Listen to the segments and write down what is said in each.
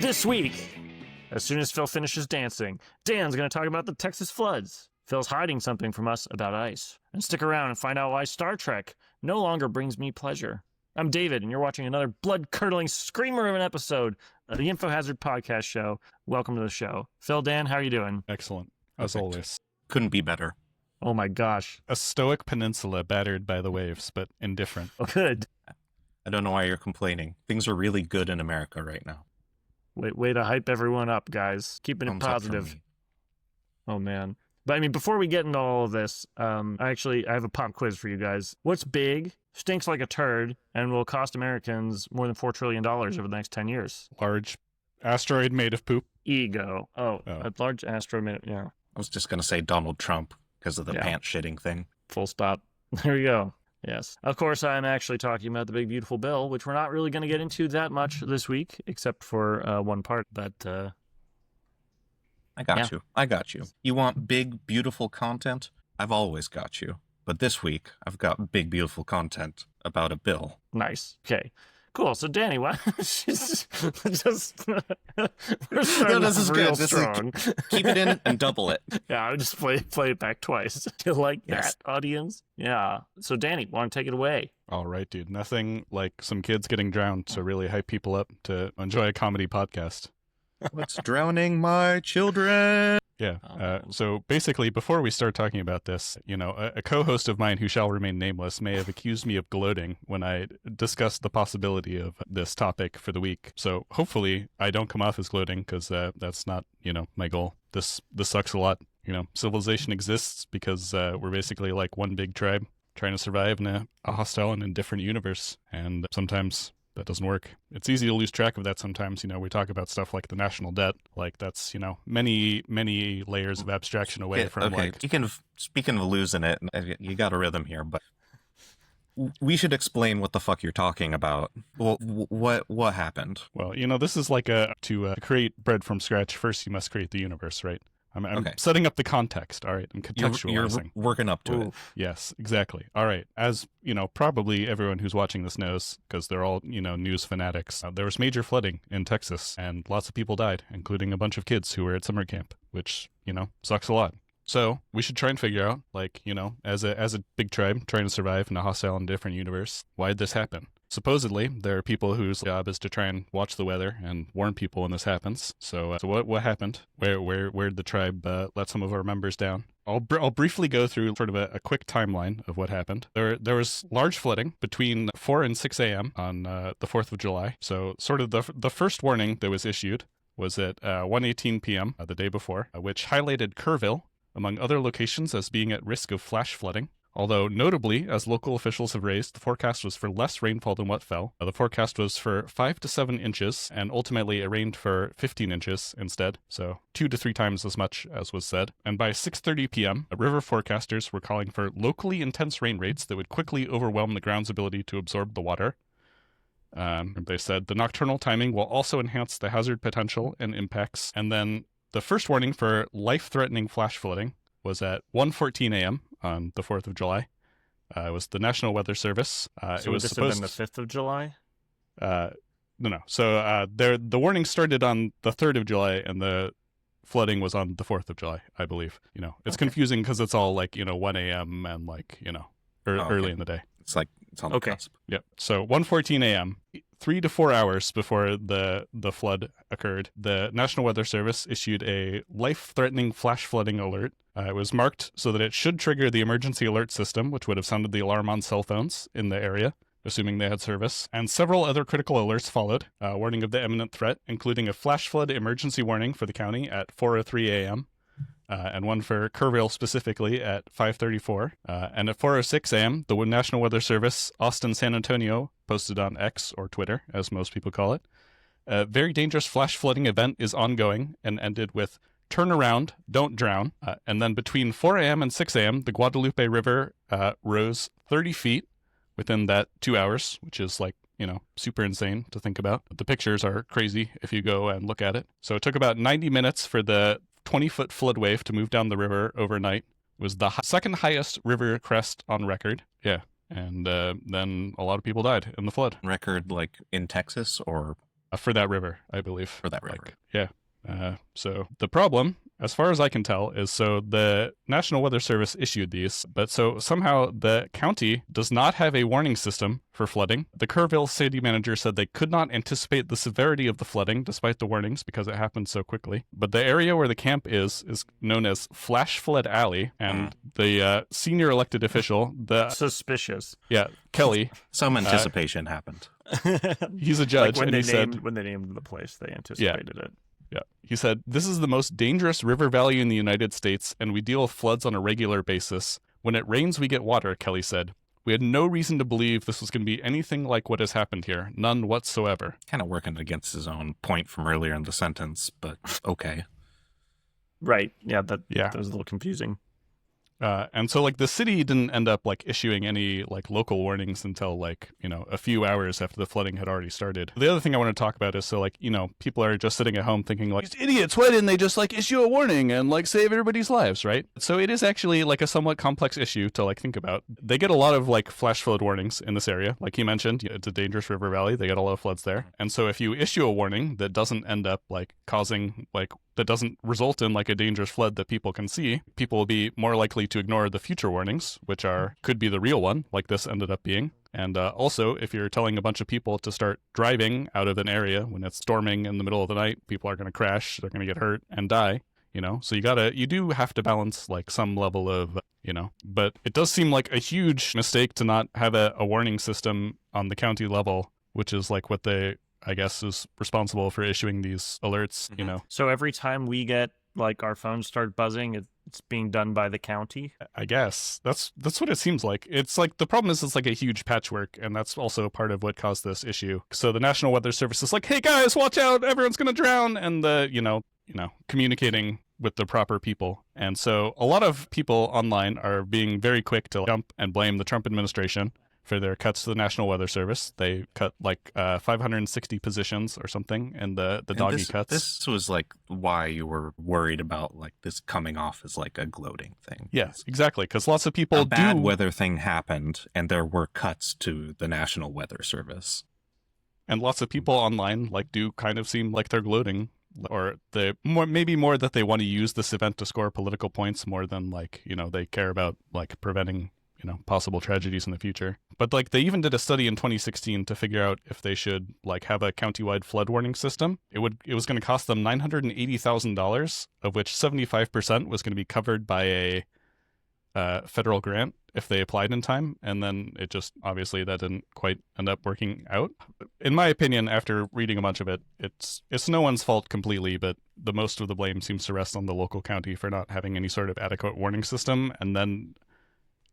This week, as soon as Phil finishes dancing, Dan's going to talk about the Texas floods. Phil's hiding something from us about ice. And stick around and find out why Star Trek no longer brings me pleasure. I'm David, and you're watching another blood-curdling screamer of an episode of the InfoHazard podcast show. Welcome to the show. Phil, Dan, how are you doing? Excellent, as always. Couldn't be better. Oh my gosh. A stoic peninsula battered by the waves, but indifferent. Oh, good. I don't know why you're complaining. Things are really good in America right now. Way to hype everyone up, guys. Keeping it positive. Oh, man. But, I mean, before we get into all of this, I have a pop quiz for you guys. What's big, stinks like a turd, and will cost Americans more than $4 trillion over the next 10 years? Large asteroid made of poop. Ego. Oh. A large asteroid made, yeah. I was just going to say Donald Trump because of the pants shitting thing. Full stop. There you go. Yes. Of course, I'm actually talking about the big, beautiful bill, which we're not really going to get into that much this week, except for one part. But I got you. You want big, beautiful content? I've always got you. But this week, I've got big, beautiful content about a bill. Nice. Okay. Cool. So, Danny, why don't you just we're No, this is real good. strong. Keep it in and double it. Yeah, I would just play it back twice. You like that, audience? Yeah. So, Danny, want to take it away? All right, dude. Nothing like some kids getting drowned to really hype people up to enjoy a comedy podcast. What's drowning my children? Yeah. So basically, before we start talking about this, a co-host of mine who shall remain nameless may have accused me of gloating when I discussed the possibility of this topic for the week. So hopefully I don't come off as gloating because that's not, my goal. This sucks a lot. Civilization exists because we're basically like one big tribe trying to survive in a hostile and indifferent universe. And sometimes that doesn't work. It's easy to lose track of that sometimes. We talk about stuff like the national debt. Like that's, many, many layers of abstraction away from like... You can, speaking of losing it, you got a rhythm here, but we should explain what the fuck you're talking about. Well, what happened? Well, this is like to create bread from scratch, first you must create the universe, right? I'm setting up the context, all right? I'm contextualizing. You're working up to it. Yes, exactly. All right. As, probably everyone who's watching this knows, because they're all, news fanatics, there was major flooding in Texas, and lots of people died, including a bunch of kids who were at summer camp, which, sucks a lot. So we should try and figure out, like, as a big tribe trying to survive in a hostile and different universe, why did this happen? Supposedly, there are people whose job is to try and watch the weather and warn people when this happens. So what happened? Where did the tribe let some of our members down? I'll briefly go through sort of a quick timeline of what happened. There was large flooding between 4 and 6 a.m. on the 4th of July. So sort of the first warning that was issued was at 1:18 p.m. The day before, which highlighted Kerrville, among other locations, as being at risk of flash flooding. Although, notably, as local officials have raised, the forecast was for less rainfall than what fell. The forecast was for 5 to 7 inches, and ultimately it rained for 15 inches instead, so 2 to 3 times as much as was said. And by 6:30 p.m., river forecasters were calling for locally intense rain rates that would quickly overwhelm the ground's ability to absorb the water. They said the nocturnal timing will also enhance the hazard potential and impacts. And then the first warning for life-threatening flash flooding was at 1:14 a.m. on the 4th of July. It was the National Weather Service. So it was supposed to have been the 5th of July? No. So the warning started on the 3rd of July, and the flooding was on the 4th of July, I believe. It's confusing because it's all like, 1 a.m. and like, early in the day. It's like, it's on the cusp. Yep. So 1:14 a.m., 3 to 4 hours before the flood occurred, the National Weather Service issued a life-threatening flash flooding alert. It was marked so that it should trigger the emergency alert system, which would have sounded the alarm on cell phones in the area, assuming they had service. And several other critical alerts followed, warning of the imminent threat, including a flash flood emergency warning for the county at 4:03 a.m., and one for Kerrville specifically at 5:34. And at 4:06 a.m., the National Weather Service, Austin, San Antonio, posted on X, or Twitter, as most people call it. A very dangerous flash flooding event is ongoing and ended with turn around, don't drown. And then between 4 a.m. and 6 a.m., the Guadalupe River rose 30 feet within that 2 hours, which is like, super insane to think about. The pictures are crazy if you go and look at it. So it took about 90 minutes for the 20-foot flood wave to move down the river overnight. It was the second highest river crest on record. Yeah. And then a lot of people died in the flood. Record like in Texas or? For that river, I believe. For that river. Yeah. So the problem, as far as I can tell, is so the National Weather Service issued these, but so somehow the county does not have a warning system for flooding. The Kerrville city manager said they could not anticipate the severity of the flooding despite the warnings because it happened so quickly. But the area where the camp is known as Flash Flood Alley, and the senior elected official, suspicious. Yeah, Kelly. Some anticipation happened. He's a judge, like and when they named the place, they anticipated it. Yeah. He said, "This is the most dangerous river valley in the United States, and we deal with floods on a regular basis. When it rains, we get water," Kelly said. "We had no reason to believe this was going to be anything like what has happened here. None whatsoever." Kind of working against his own point from earlier in the sentence, but okay. Right. Yeah, that was a little confusing. And so, like, the city didn't end up, like, issuing any, like, local warnings until, like, a few hours after the flooding had already started. The other thing I want to talk about is, so, like, people are just sitting at home thinking, like, these idiots, why didn't they just, like, issue a warning and, like, save everybody's lives, right? So it is actually, like, a somewhat complex issue to, like, think about. They get a lot of, like, flash flood warnings in this area. Like he mentioned, it's a dangerous river valley. They get a lot of floods there. And so if you issue a warning that doesn't end up, like, causing, like, that doesn't result in like a dangerous flood that people can see, people will be more likely to ignore the future warnings, which could be the real one, like this ended up being. And also, if you're telling a bunch of people to start driving out of an area when it's storming in the middle of the night, people are going to crash, they're going to get hurt and die, So you do have to balance like some level of, but it does seem like a huge mistake to not have a warning system on the county level, which is like what they, I guess, is responsible for issuing these alerts, So every time we get, like, our phones start buzzing, it's being done by the county? I guess. That's what it seems like. It's like, the problem is it's like a huge patchwork, and that's also part of what caused this issue. So the National Weather Service is like, hey guys, watch out, everyone's gonna drown, and communicating with the proper people. And so a lot of people online are being very quick to jump and blame the Trump administration for their cuts to the National Weather Service. They cut like 560 positions or something in the doggy cuts. This was like why you were worried about like this coming off as like a gloating thing. Yeah, exactly. Because lots of people bad weather thing happened and there were cuts to the National Weather Service. And lots of people online like do kind of seem like they're gloating, or maybe more that they want to use this event to score political points more than like, they care about like preventing possible tragedies in the future. But like they even did a study in 2016 to figure out if they should like have a countywide flood warning system. It was going to cost them $980,000, of which 75% was going to be covered by a federal grant if they applied in time. And then it just, obviously that didn't quite end up working out. In my opinion, after reading a bunch of it, it's no one's fault completely, but the most of the blame seems to rest on the local county for not having any sort of adequate warning system. And then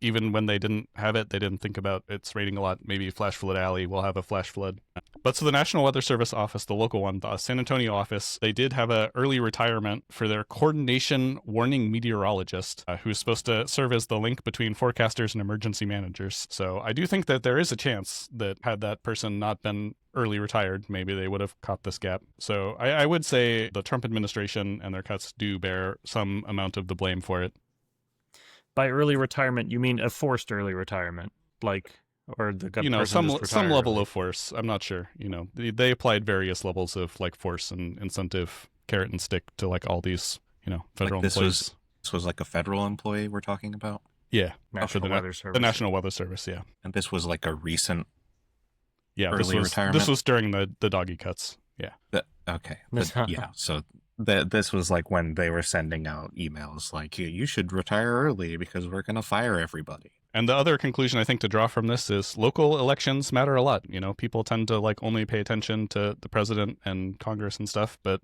even when they didn't have it, they didn't think about it's raining a lot. Maybe Flash Flood Alley will have a flash flood. But so the National Weather Service office, the local one, the San Antonio office, they did have an early retirement for their coordination warning meteorologist, who's supposed to serve as the link between forecasters and emergency managers. So I do think that there is a chance that had that person not been early retired, maybe they would have caught this gap. So I would say the Trump administration and their cuts do bear some amount of the blame for it. By early retirement, you mean a forced early retirement, like, or the some level of force. I'm not sure. They applied various levels of like force and incentive, carrot and stick to like all these, federal employees. This was like a federal employee we're talking about. Yeah, National Weather Service. The National Weather Service. Yeah, and this was like a recent. Yeah, early retirement. This was during the doggy cuts. Yeah. Okay. Yeah. So. This was like when they were sending out emails like, you should retire early because we're going to fire everybody. And the other conclusion I think to draw from this is local elections matter a lot. People tend to like only pay attention to the president and Congress and stuff, but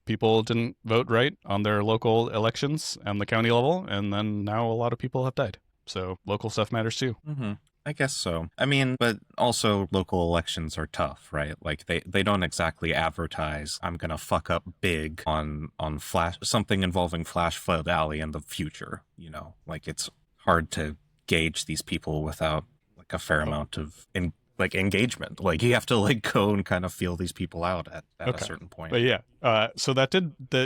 people didn't vote right on their local elections and the county level, and then now a lot of people have died. So local stuff matters too. Mm-hmm. I guess so. I mean, but also local elections are tough, right? Like they don't exactly advertise, I'm gonna fuck up big on Flash, something involving Flash Flood Alley in the future, you know? Like it's hard to gauge these people without like a fair amount of engagement. Like you have to like go and kind of feel these people out at a certain point. But yeah, so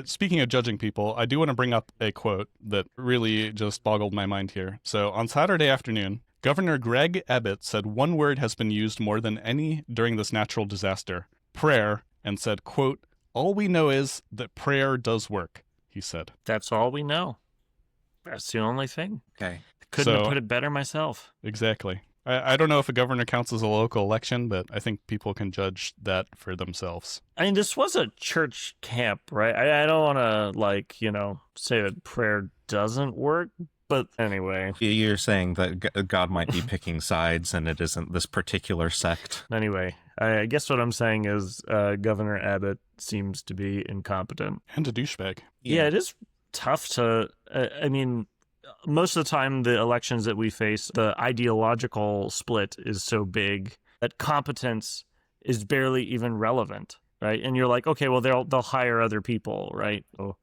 speaking of judging people, I do want to bring up a quote that really just boggled my mind here. So on Saturday afternoon, Governor Greg Abbott said one word has been used more than any during this natural disaster, prayer, and said, quote, "All we know is that prayer does work," he said. That's all we know. That's the only thing. Okay. Couldn't have put it better myself. Exactly. I don't know if a governor counts as a local election, but I think people can judge that for themselves. I mean, this was a church camp, right? I don't want to, say that prayer doesn't work, but anyway. You're saying that God might be picking sides and it isn't this particular sect. Anyway, I guess what I'm saying is Governor Abbott seems to be incompetent. And a douchebag. Yeah, it is tough to, most of the time, the elections that we face, the ideological split is so big that competence is barely even relevant, right? And you're like, okay, well, they'll hire other people, right? So,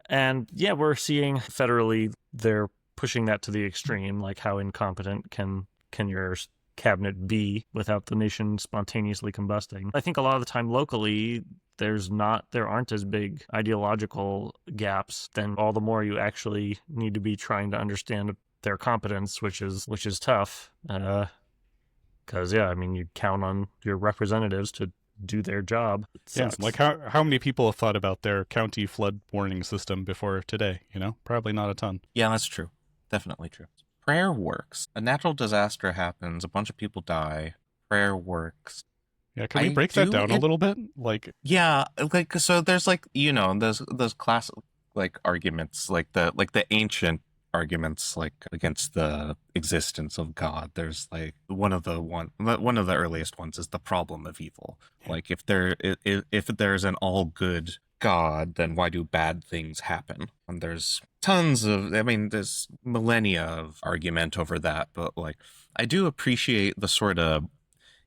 and yeah, we're seeing federally they're pushing that to the extreme, like how incompetent can your cabinet be without the nation spontaneously combusting. I think a lot of the time locally, there aren't as big ideological gaps, then all the more you actually need to be trying to understand their competence, which is tough. Because you count on your representatives to do their job. Yeah, like how many people have thought about their county flood warning system before today? Probably not a ton. Yeah, that's true. Definitely true. Prayer works. A natural disaster happens. A bunch of people die. Prayer works. Yeah, can we break that down a little bit? Yeah, so there's those classic arguments, the ancient arguments against the existence of God. There's one of the earliest ones is the problem of evil. Like if there's an all good God, then why do bad things happen? And there's there's millennia of argument over that, but I do appreciate the sort of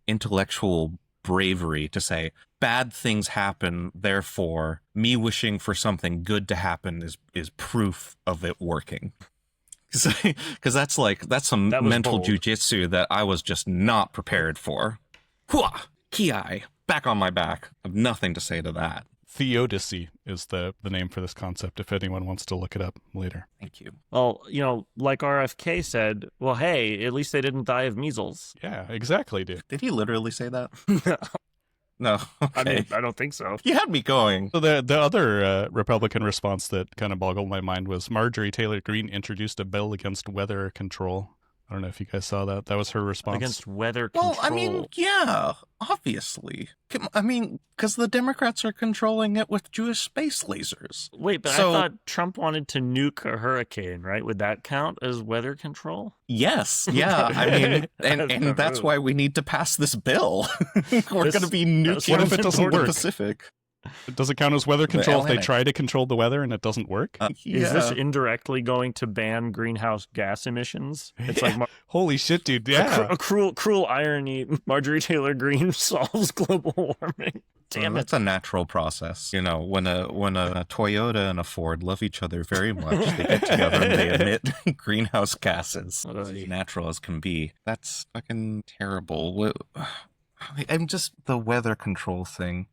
intellectual bravery to say bad things happen, therefore me wishing for something good to happen is proof of it working. Because that's some mental jujitsu that I was just not prepared for. Hua! Ki-ai! Back on my back. I have nothing to say to that. Theodicy is the name for this concept, if anyone wants to look it up later. Thank you. Well, like RFK said, well, hey, at least they didn't die of measles. Yeah, exactly, dude. Did he literally say that? No. Okay. I don't think so. You had me going. So the other Republican response that kind of boggled my mind was Marjorie Taylor Greene introduced a bill against weather control. I don't know if you guys saw that. That was her response. Against weather control. Well, yeah, obviously. Because the Democrats are controlling it with Jewish space lasers. Wait, but I thought Trump wanted to nuke a hurricane, right? Would that count as weather control? Yes, yeah. And that's why we need to pass this bill. We're going to be nuking what if it doesn't work? The Pacific. Does it count as weather control if they try to control the weather and it doesn't work? Is this indirectly going to ban greenhouse gas emissions? It's holy shit, dude! Yeah, a cruel irony. Marjorie Taylor Greene solves global warming. Damn it! It's a natural process. When a Toyota and a Ford love each other very much, they get together and they emit greenhouse gases. As natural as can be. That's fucking terrible. I'm just the weather control thing.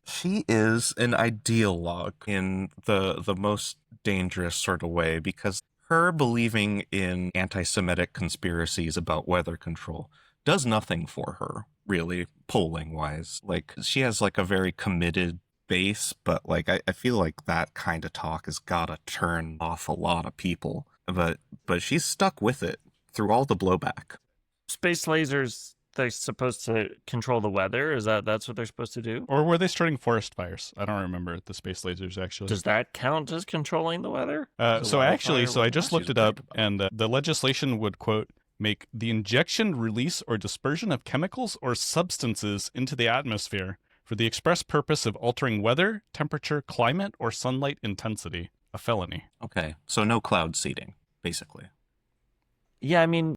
She is an ideologue in the most dangerous sort of way, because her believing in anti-Semitic conspiracies about weather control does nothing for her, really, polling-wise. She has a very committed base, but I feel like that kind of talk has gotta turn off a lot of people. But she's stuck with it through all the blowback. Space lasers, they're supposed to control the weather? That's what they're supposed to do? Or were they starting forest fires? I don't remember the space lasers, actually. Does that count as controlling the weather? I just looked it up, and the legislation would, quote, make the injection, release, or dispersion of chemicals or substances into the atmosphere for the express purpose of altering weather, temperature, climate, or sunlight intensity a felony. Okay, so no cloud seeding, basically. Yeah, I mean,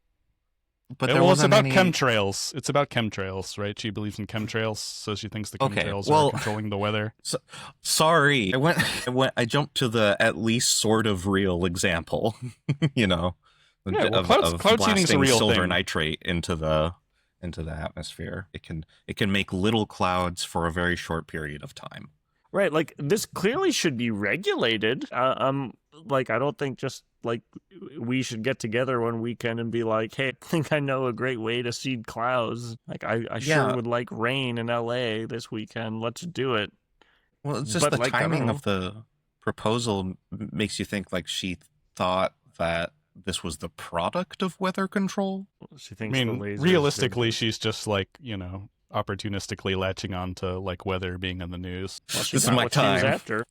But there Well, it's wasn't about any... chemtrails. It's about chemtrails, right? She believes in chemtrails, so she thinks the Okay, chemtrails well- are controlling the weather. So, sorry, I jumped to the at least sort of real example, you know, Yeah, well, of cloud seeding's a blasting real silver thing. nitrate into the atmosphere. It can make little clouds for a very short period of time. right, like, this clearly should be regulated. Like, I don't think just, like, we should get together one weekend and be like, hey, I think I know a great way to seed clouds. Like, I Yeah. sure would like rain in LA this weekend. Let's do it. Well, it's just But, the like, I don't timing know. of the proposal makes you think like she thought that this was the product of weather control. She I thinks mean, the lasers realistically, should- she's just like, opportunistically latching on to like weather being in the news. Well, she This is got my what she was time. after.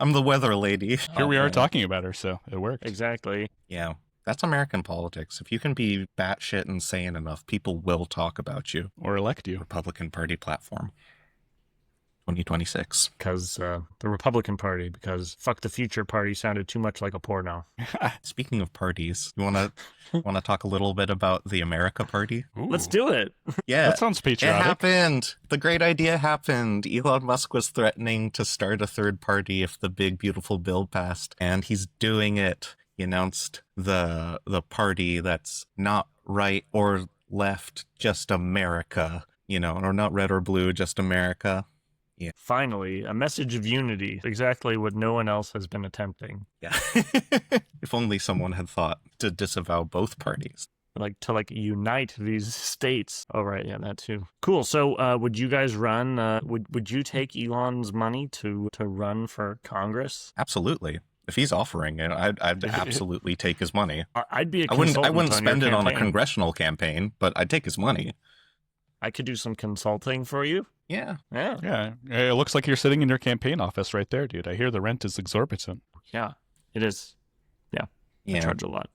I'm the weather lady. Here we are Okay. talking about her, so it worked. Exactly. Yeah, that's American politics. If you can be batshit insane enough, people will talk about you. Or elect you. Republican Party platform. 2026. Because the Republican Party, because fuck the future party sounded too much like a porno. Speaking of parties, you want to talk a little bit about the America Party? Let's Ooh, do it. Yeah, That sounds it patriotic. happened. The great idea happened. Elon Musk was threatening to start a third party if the big beautiful bill passed, and he's doing it. He announced the party that's not right or left, just America, or not red or blue, just America. Finally, a message of unity. Exactly what no one else has been attempting. Yeah. If only someone had thought to disavow both parties. Like to unite these states. Oh right, yeah, that too. Cool. So would you guys run would you take Elon's money to run for Congress? Absolutely. If he's offering it, I'd absolutely take his money. I'd be a I wouldn't consultant on your spend it on a campaign. congressional campaign, but I'd take his money. I could do some consulting for you. Yeah. Yeah. Yeah, it looks like you're sitting in your campaign office right there, dude. I hear the rent is exorbitant. Yeah. It is. I Yeah. charge a lot.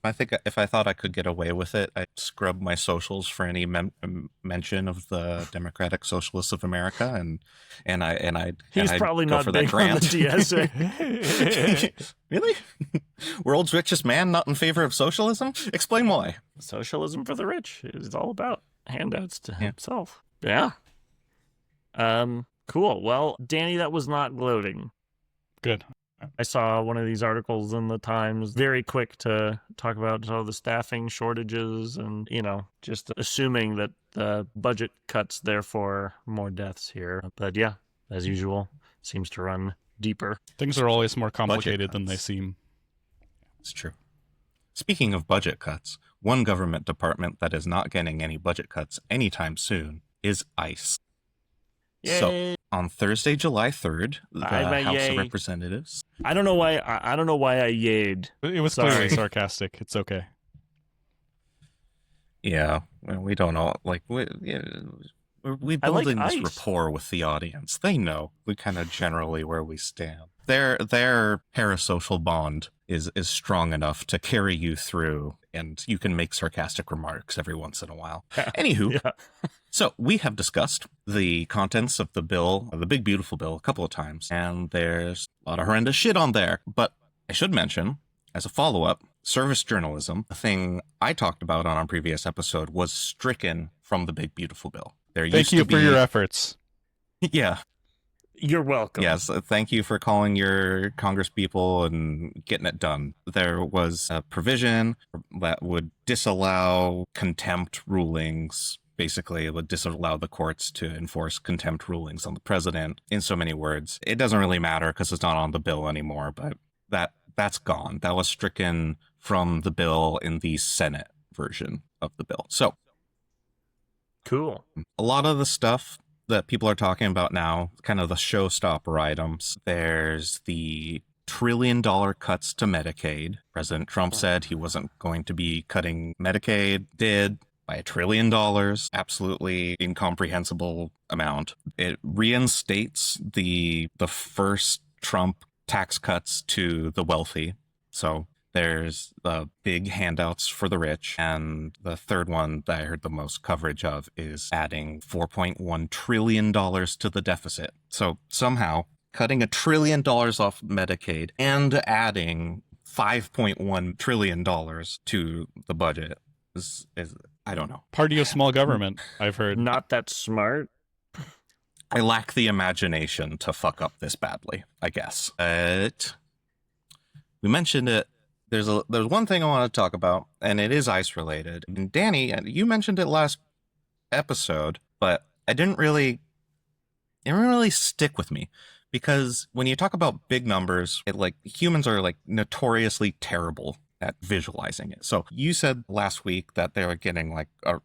I think if I thought I could get away with it, I'd scrub my socials for any mention of the Democratic Socialists of America, and I'd He's I'd probably go not for big that on the grant. DSA. Really? World's richest man not in favor of socialism? Explain why. Socialism for the rich is all about handouts to Yeah. himself. Yeah. Cool. Well, Danny, that was not gloating. Good. I saw one of these articles in the Times, very quick to talk about the staffing shortages and, just assuming that the budget cuts, therefore more deaths here. But yeah, as usual, seems to run deeper. Things are always more complicated than they cuts. seem. It's true. Speaking of budget cuts, one government department that is not getting any budget cuts anytime soon is ICE. So, Yay. on Thursday, July 3rd, the I'm a House yay. of Representatives. I don't know why I don't know why I yayed. It was Sorry. clearly sarcastic. It's okay. Yeah, well, we don't know. Like, we I like building this ICE. rapport with the audience. They know we kind of generally where we stand. Their parasocial bond is strong enough to carry you through, and you can make sarcastic remarks every once in a while. Anywho, Yeah. so we have discussed the contents of the bill, the big beautiful bill, a couple of times, and there's a lot of horrendous shit on there. But I should mention, as a follow-up, service journalism, a thing I talked about on our previous episode, was stricken from the big beautiful bill. There Thank used you to for be, your efforts. yeah, You're welcome. yes. Thank you for calling your Congress people and getting it done. There was a provision that would disallow contempt rulings. Basically, it would disallow the courts to enforce contempt rulings on the president. In so many words, it doesn't really matter because it's not on the bill anymore. But that's gone. That was stricken from the bill in the Senate version of the bill. So Cool. a lot of the stuff that people are talking about now, kind of the showstopper items, there's the $1 trillion cuts to Medicaid. President Trump said he wasn't going to be cutting Medicaid, did by $1 trillion, absolutely incomprehensible amount. It reinstates the first Trump tax cuts to the wealthy. So there's the big handouts for the rich. And the third one that I heard the most coverage of is adding $4.1 trillion to the deficit. So somehow cutting $1 trillion off Medicaid and adding $5.1 trillion to the budget is I don't know. Party of small government, I've heard. Not that smart. I lack the imagination to fuck up this badly, I guess. But we mentioned it. There's one thing I want to talk about, and it is ice related. And Danny, you mentioned it last episode, but it didn't really stick with me, because when you talk about big numbers, humans are notoriously terrible at visualizing it. So you said last week that they were getting like a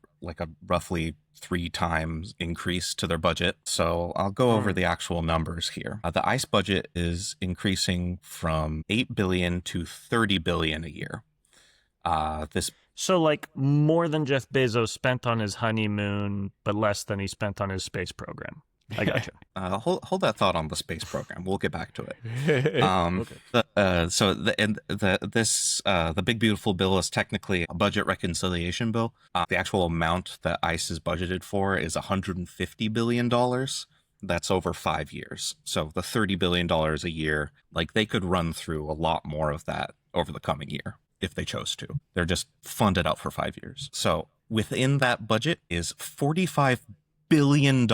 roughly 3 times increase to their budget. So I'll go over the actual numbers here. The ICE budget is increasing from 8 billion to 30 billion a year. So more than Jeff Bezos spent on his honeymoon, but less than he spent on his space program. I got you. Hold that thought on the space program. We'll get back to it. Okay. So the big beautiful bill is technically a budget reconciliation bill. The actual amount that ICE is budgeted for is $150 billion. That's over 5 years. So the $30 billion a year, they could run through a lot more of that over the coming year if they chose to. They're just funded out for 5 years. So within that budget is $45 billion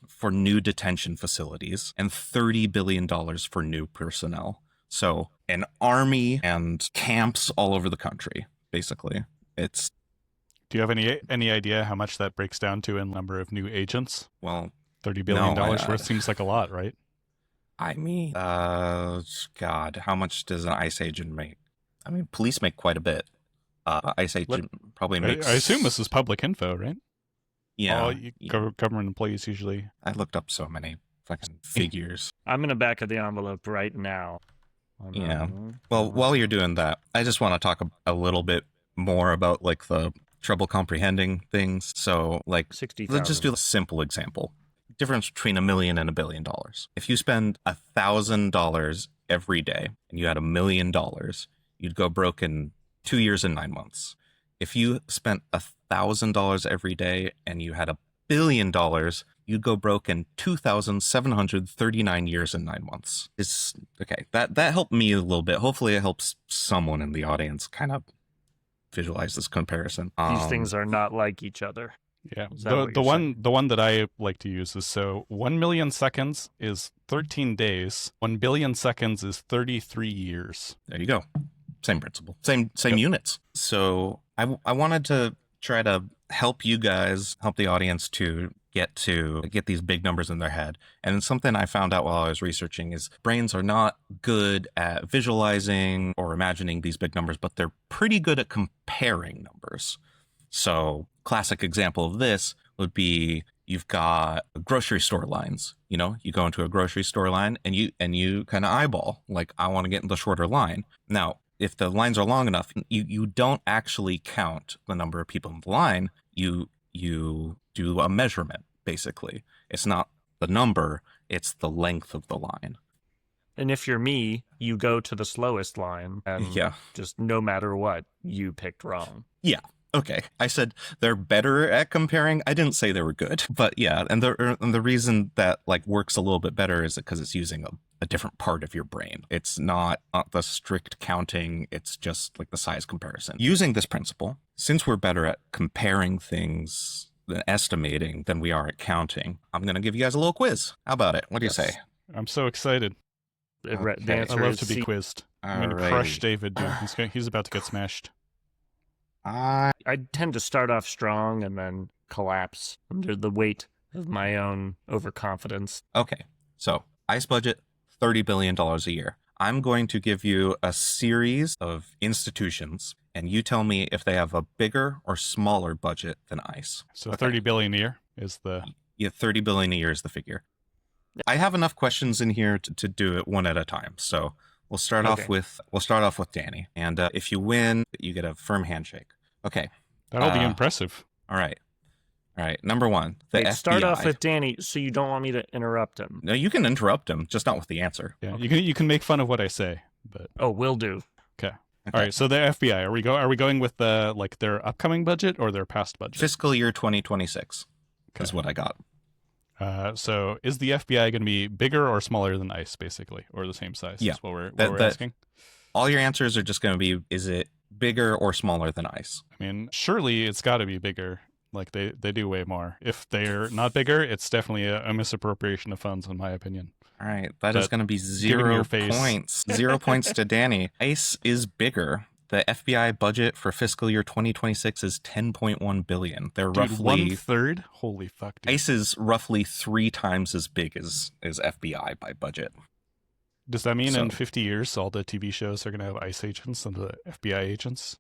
for new detention facilities and $30 billion for new personnel. So an army and camps all over the country, basically. Do you have any idea how much that breaks down to in number of new agents? Well, $30 billion worth seems like a lot, right? I mean, God, how much does an ICE agent make? I mean, police make quite a bit. ICE agent probably makes... I assume this is public info, right? Yeah. Government employees usually... I looked up so many fucking figures. I'm in the back of the envelope right now. Yeah. Well, while you're doing that, I just want to talk a little bit more about the trouble comprehending things. So 60,000. Let's just do a simple example. Difference between $1 million and $1 billion. If you spend $1,000 every day and you had $1 million, you'd go broke in 2 years and 9 months. If you spent $1,000 every day and you had $1 billion, you'd go broke in 2,739 years and 9 months. It's okay. That helped me a little bit. Hopefully it helps someone in the audience kind of visualize this comparison. These things are not like each other. Yeah. The one that I like to use is 1 million seconds is 13 days. 1 billion seconds is 33 years. There you go. Same principle. Same units. So I wanted to try to help you guys, help the audience to get these big numbers in their head. And something I found out while I was researching is brains are not good at visualizing or imagining these big numbers, but they're pretty good at comparing numbers. So classic example of this would be you've got grocery store lines. You go into a grocery store line and you kind of eyeball, I want to get in the shorter line. Now, if the lines are long enough, you don't actually count the number of people in the line. You do a measurement, basically. It's not the number, it's the length of the line. And if you're me, you go to the slowest line, and just no matter what, you picked wrong. Yeah. Okay. I said they're better at comparing. I didn't say they were good, but yeah. And the reason that works a little bit better is because it's using a different part of your brain. It's not the strict counting. It's just the size comparison. Using this principle, since we're better at comparing things than estimating than we are at counting, I'm going to give you guys a little quiz. How about it? What do you say? I'm so excited. Okay. I love to be quizzed. I'm going to crush David, dude. He's about to get smashed. I tend to start off strong and then collapse under the weight of my own overconfidence. Okay, so ICE budget, $30 billion a year. I'm going to give you a series of institutions, and you tell me if they have a bigger or smaller budget than ICE. So okay. $30 billion a year is the... Yeah, $30 billion a year is the figure. I have enough questions in here to do it one at a time, so... We'll start off with Danny, and if you win, you get a firm handshake. Okay, that'll be impressive. All right. Number one, the FBI. Start off with Danny, so you don't want me to interrupt him. No, you can interrupt him, just not with the answer. Yeah, okay. You can make fun of what I say, but will do. Okay. All right. So the FBI, are we going with their upcoming budget or their past budget? Fiscal year 2026 is what I got. So is the FBI going to be bigger or smaller than ICE, basically, or the same size? Yeah, That's what we're asking. All your answers are just going to be, is it bigger or smaller than ice? I mean, surely it's got to be bigger. Like they do way more. If they're not bigger, it's definitely a misappropriation of funds, in my opinion. All right, that is going to be give it 0 your face. points. 0 points to Danny. Ice is bigger. The FBI budget for fiscal year 2026 is $10.1 billion. They're Dude, roughly 1/3. Holy fuck, dude. ICE is roughly 3 times as big as FBI by budget. Does that mean in So- 50 years all the TV shows are going to have ICE agents and the FBI agents?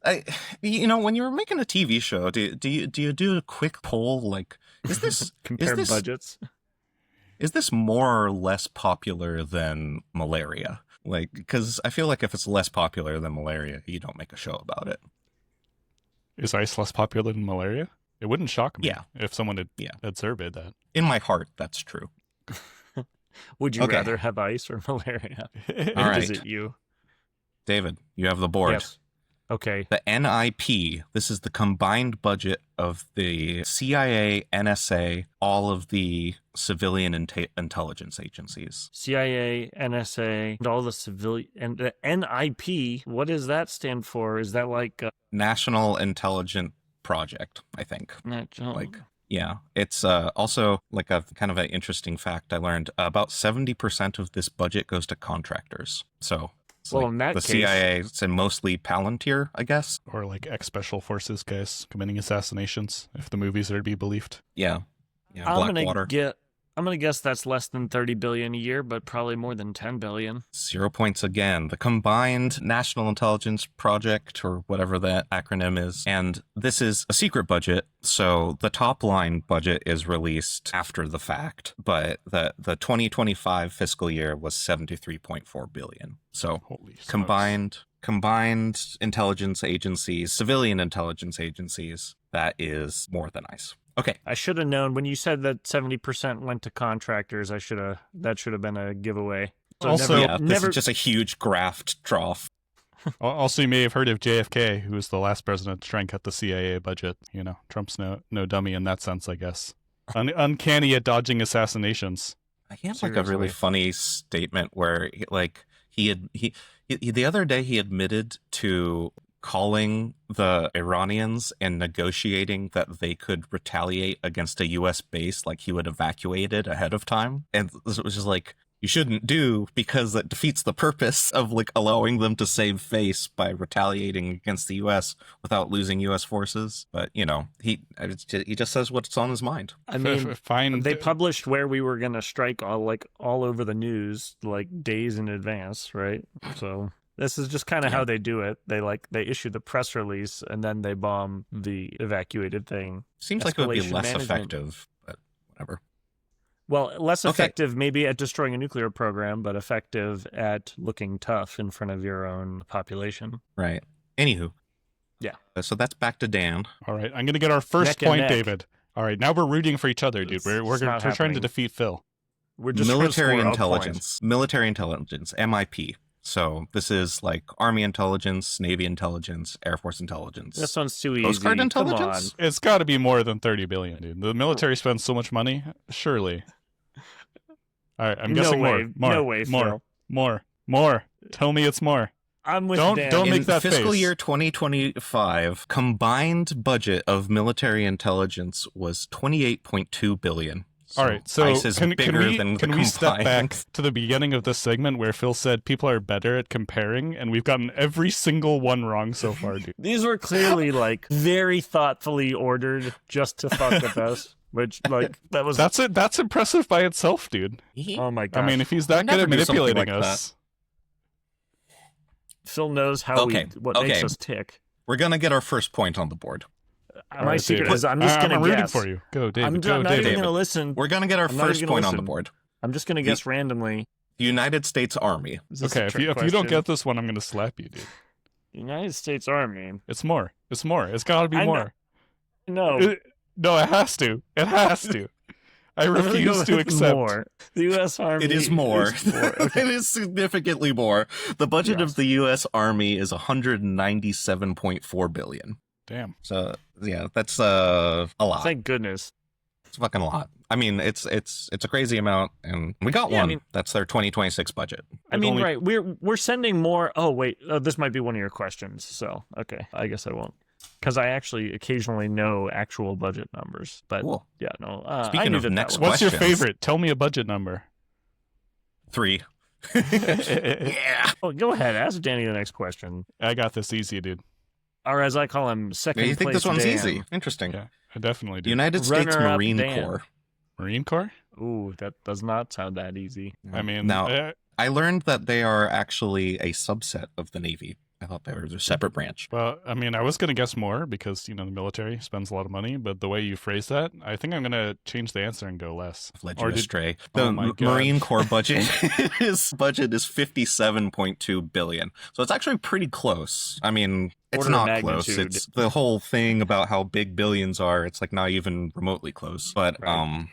When you're making a TV show, do you do a quick poll like, is this Compare this- budgets. is this more or less popular than malaria? Like, because I feel like if it's less popular than malaria, you don't make a show about it. Is ICE less popular than malaria? It wouldn't shock me Yeah. if someone had Yeah. surveyed that. In my heart, that's true. Would you Okay. rather have ice or malaria? All Is right. it you? David, you have the board. Yes. Okay. The NIP, this is the combined budget of the CIA, NSA, all of the civilian intelligence agencies. CIA, NSA, and all the civilian and the NIP. What does that stand for? Is that like National Intelligent Project, I think. Like, yeah. It's also like a kind of an interesting fact I learned. About 70% of this budget goes to contractors. So it's Well, like in that the case- CIA, it's mostly Palantir, I guess. Or like ex-special forces guys committing assassinations, if the movies are to be believed. Yeah. Yeah, Blackwater. I'm gonna guess that's less than 30 billion a year, but probably more than 10 billion. 0 points again. The combined National Intelligence Project, or whatever that acronym is. And this is a secret budget, so the top line budget is released after the fact, but the 2025 fiscal year was 73.4 billion. So Holy smokes. combined intelligence agencies, civilian intelligence agencies, that is more than ICE. Okay. I should have known when you said that 70% went to contractors. That should have been a giveaway. So Also- Yeah, this never is just a huge graft trough. Also, you may have heard of JFK, who was the last president to try and cut the CIA budget. You know, Trump's no dummy in that sense, I guess. Uncanny at dodging assassinations. He had like a really funny statement where he the other day he admitted to calling the Iranians and negotiating that they could retaliate against a U.S. base, like he would evacuate it ahead of time. And it was just like, you shouldn't do, because that defeats the purpose of like allowing them to save face by retaliating against the U.S. without losing U.S. forces. But, you know, he just says what's on his mind. I mean, Fine. they published where we were gonna strike all over the news like days in advance, right? So this is just kind of how they do it. They issue the press release and then they bomb the evacuated thing. Seems like it would be Escalation less management. effective, but whatever. Well, less Okay. effective maybe at destroying a nuclear program, but effective at looking tough in front of your own population. Right. Anywho. Yeah. So that's back to Dan. All right, I'm going to get our first Neck and point, neck. David. All right, now we're rooting for each other, dude. It's We're not trying to happening. defeat Phil. We're just trying to Military score a intelligence. Military intelligence, MIP. So this is like Army intelligence, Navy intelligence, Air Force intelligence. point. This one's too easy. Coast Guard Come on. intelligence? It's got to be more than 30 billion, dude. The military spends so much money, surely. All right, I'm No guessing way. more. No way, Phil. More. Tell me it's more. I'm with Don't- Dan. don't In make that fiscal face. year 2025, combined budget of military intelligence was 28.2 billion. All right, so ICE is bigger than can the we step combined. back to the beginning of this segment where Phil said people are better at comparing, and we've gotten every single one wrong so far, dude. These were clearly like very thoughtfully ordered just to fuck with us. Which like that was That's it. That's impressive by itself, dude. oh my god. I mean, if he's that good never at do something manipulating like us, Phil knows how Okay, what makes okay. us tick. We're going to get our first point on the board. All My right, secret David. is I'm just I'm gonna rooting guess. for you. Go, David. I'm Go, not David. even gonna listen. We're going to get our I'm not first even gonna point on the listen. board. I'm just gonna guess randomly. The United States Army. Is this a Okay, if trick you don't question? get this one, I'm gonna slap you, dude. United States Army. It's more. It's more. It's gotta be I know. more. No. No, it has to. It has to. I I'm gonna refuse go to with accept. more. The U.S. Army. It is more. is more. Okay. It is significantly more. The budget Yes. of the U.S. Army is 197.4 billion. Damn. So yeah, that's a lot. Thank goodness. It's fucking a lot. I mean, it's a crazy amount, and we got Yeah, I one. mean- That's their 2026 budget. I mean, only- right? We're sending more. Oh wait, this might be one of your questions. So okay, I guess I won't, because I actually occasionally know actual budget numbers. But Cool. yeah, no. Speaking I knew of that next that was- What's your questions. favorite? Tell me a budget number. 3. Yeah. Oh, go ahead. Ask Danny the next question, I got this easy, dude. or as I call him, second. You think this place one's Dan. easy? Interesting. Yeah, I definitely do. United States Runner-up Marine Dan. Corps. Marine Corps? Ooh, that does not sound that easy. I mean, Now, I learned that they are actually a subset of the Navy. I thought they were a separate branch. well, I mean, I was going to guess more because, the military spends a lot of money, but the way you phrase that, I think I'm going to change the answer and go less. I've led Or you did- astray. Oh The my God. Marine Corps budget is $57.2 billion. So it's actually pretty close. I mean, it's Order of not close. magnitude. It's the whole thing about how big billions are. It's like not even remotely close. But Right.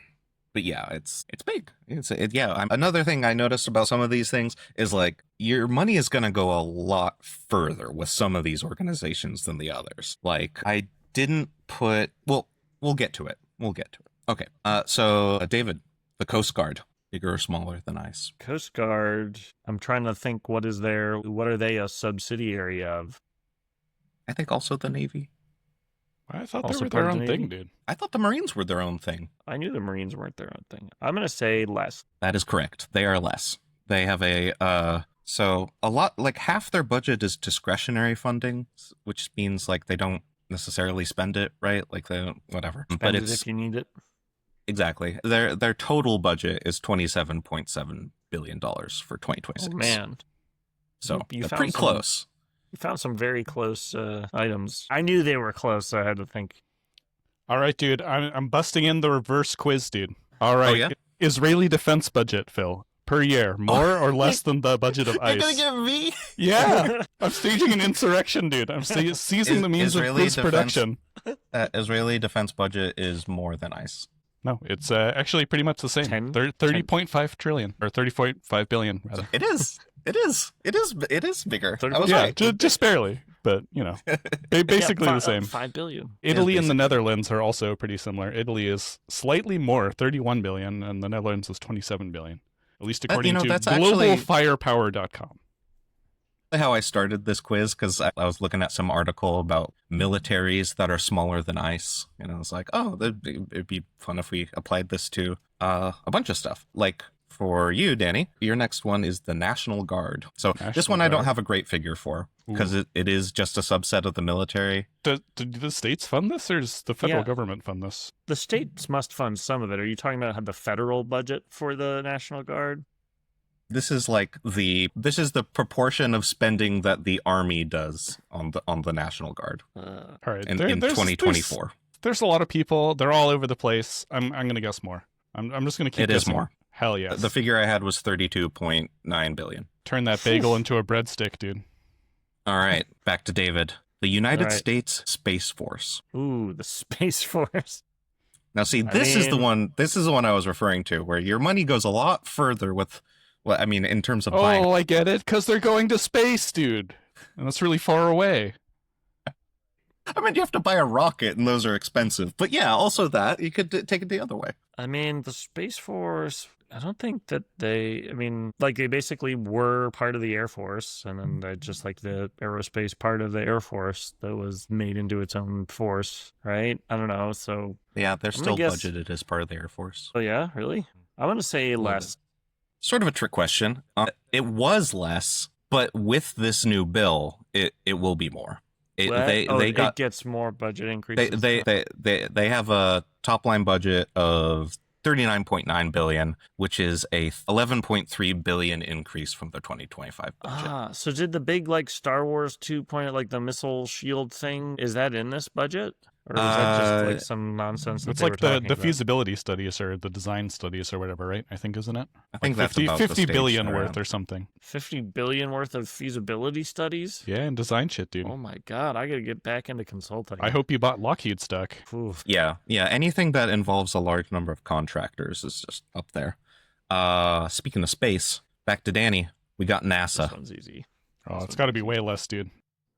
but yeah, it's big. Another thing I noticed about some of these things is like your money is going to go a lot further with some of these organizations than the others. Like I didn't put. Well, we'll get to it. Okay. So David, the Coast Guard, bigger or smaller than ICE? Coast Guard. I'm trying to think. What are they a subsidiary of? I think also the Navy. I thought Also they were part their of the own thing, Navy? dude. I thought the Marines were their own thing. I knew the Marines weren't their own thing. I'm gonna say less. That is correct. They are less. They have so a lot, like half their budget is discretionary funding, which means like they don't necessarily spend it, right? Like they don't, whatever. Spend But it it's if you need it. exactly their total budget is $27.7 billion for Oh 2026. man, So You they're found pretty some- close. you found some very close items. I knew they were close, so I had to think. All right, dude. I'm busting in the reverse quiz, dude. All right. yeah? Israeli defense budget, Phil, per year, more or less than the budget of You're ICE? gonna give me Yeah. I'm staging an insurrection, dude. I'm seizing the means of Israeli quiz production. Israeli defense budget is more than ICE. No, it's actually pretty much the same. 10? 30.5 trillion, or 30.5 billion, rather. It is. It is bigger. I was Yeah, right. just barely, but, basically the same. 5 billion. Italy and the basically. Netherlands are also pretty similar. Italy is slightly more, 31 billion, and the Netherlands is 27 billion. At least according to that's actually- globalfirepower.com. How I started this quiz because I was looking at some article about militaries that are smaller than ICE, and I was like, oh, it'd be fun if we applied this to a bunch of stuff. Like for you, Danny, your next one is the National Guard. So this National one I don't Guard. have a great figure for because it is just a subset of the military. Do the states fund this, or does the federal Yeah. government fund this? The states must fund some of it. Are you talking about the federal budget for the National Guard? This is the proportion of spending that the Army does on the National Guard Uh, All right, in there's 2024. There's a lot of people. They're all over the place. I'm gonna guess more. I'm just gonna keep. It is guessing. more. Hell yes. The figure I had was 32.9 billion. Turn that bagel into a breadstick, dude. All right, back to David. The United All right. States Space Force. ooh, the Space Force. Now, see, I this is the mean- one. This is the one I was referring to, where your money goes a lot further with. Well, I mean, in terms of buying. Oh, I get it, because they're going to space, dude, and that's really far away. I mean, you have to buy a rocket, and those are expensive. But yeah, also that you could take it the other way. I mean, the Space Force. I don't think that they. I mean, like they basically were part of the Air Force, and then they just like the aerospace part of the Air Force that was made into its own force, right? I don't know. So, Yeah, they're I'm still gonna guess- budgeted as part of the Air Force. oh yeah, really? I'm gonna say less. Sort of a trick question. It was less, but with this new bill, it will be more. It gets more budget increases. They have a top line budget of 39.9 billion, which is a 11.3 billion increase from the 2025 budget. So did the big like Star Wars 2.0 like the missile shield thing? Is that in this budget, or is that just like some nonsense? That It's they like were the talking about? feasibility studies or the design studies or whatever, right? I think, isn't it? I think Like that's about the 50 stage billion they're worth at. or something. 50 billion worth of feasibility studies. Yeah, and design shit, dude. Oh my god, I gotta get back into consulting. I hope you bought Lockheed stock. Oof. Yeah. Anything that involves a large number of contractors is just up there. Speaking of space, back to Danny. We got This NASA. one's easy. Oh, it's got to be way less, dude,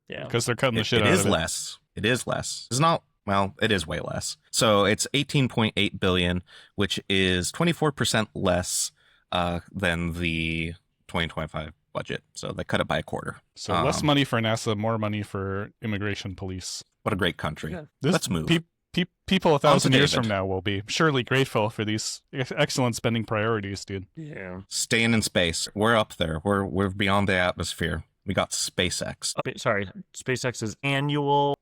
Yeah. because they're cutting the It shit out is of it. less. It is less. It's not Well, it is way less. So it's 18.8 billion, which is 24% less than the 2025 budget. So they cut it by a quarter. So less money for NASA, more money for immigration police. What a great country. Yeah. Let's move. People 1,000 years David. from now will be surely grateful for these excellent spending priorities, dude. Yeah. Staying in space. We're up there. We're beyond the atmosphere. We got SpaceX. Sorry, SpaceX's annual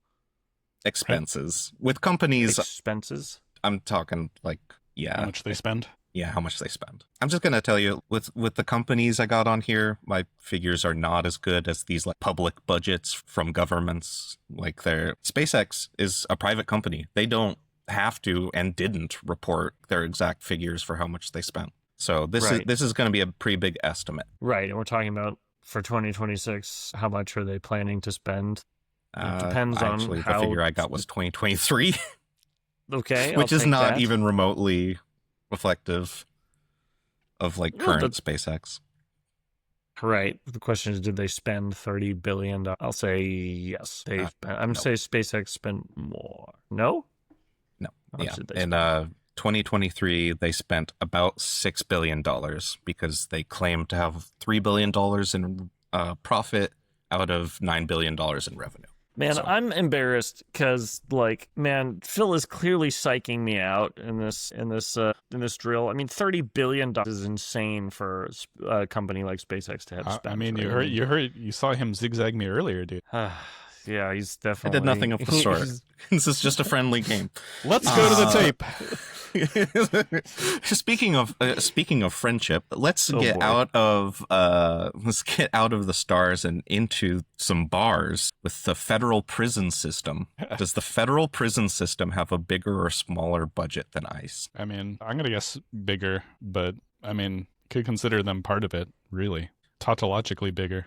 Expenses. With companies, expenses. I'm talking like, yeah. How much they spend. Yeah, how much they spend. I'm just going to tell you, with the companies I got on here, my figures are not as good as these like public budgets from governments. Like SpaceX is a private company. They don't have to and didn't report their exact figures for how much they spent. So this is going to be a pretty big estimate. Right, and we're talking about for 2026, how much are they planning to spend? It depends on actually, how... the figure I got was 2023, Okay, which I'll is take not that. even remotely reflective of like Well, current SpaceX. Right. The question is, did they spend $30 billion? I'll say yes. I'm going to say SpaceX spent more. No? No. How much Yeah. did they In spend? 2023, they spent about $6 billion because they claimed to have $3 billion in profit out of $9 billion in revenue. Man, So- I'm embarrassed because, like, man, Phil is clearly psyching me out in this drill. I mean, $30 billion is insane for a company like SpaceX to have spent. I mean, for you saw him zigzag me earlier, dude. Yeah, he's I definitely. did nothing of the sort. This is just a friendly game. Let's go to the tape. Speaking of friendship, let's get boy. out of the stars and into some bars with the federal prison system. Does the federal prison system have a bigger or smaller budget than ICE? I mean, I'm going to guess bigger, but I mean, could consider them part of it, really. Tautologically bigger.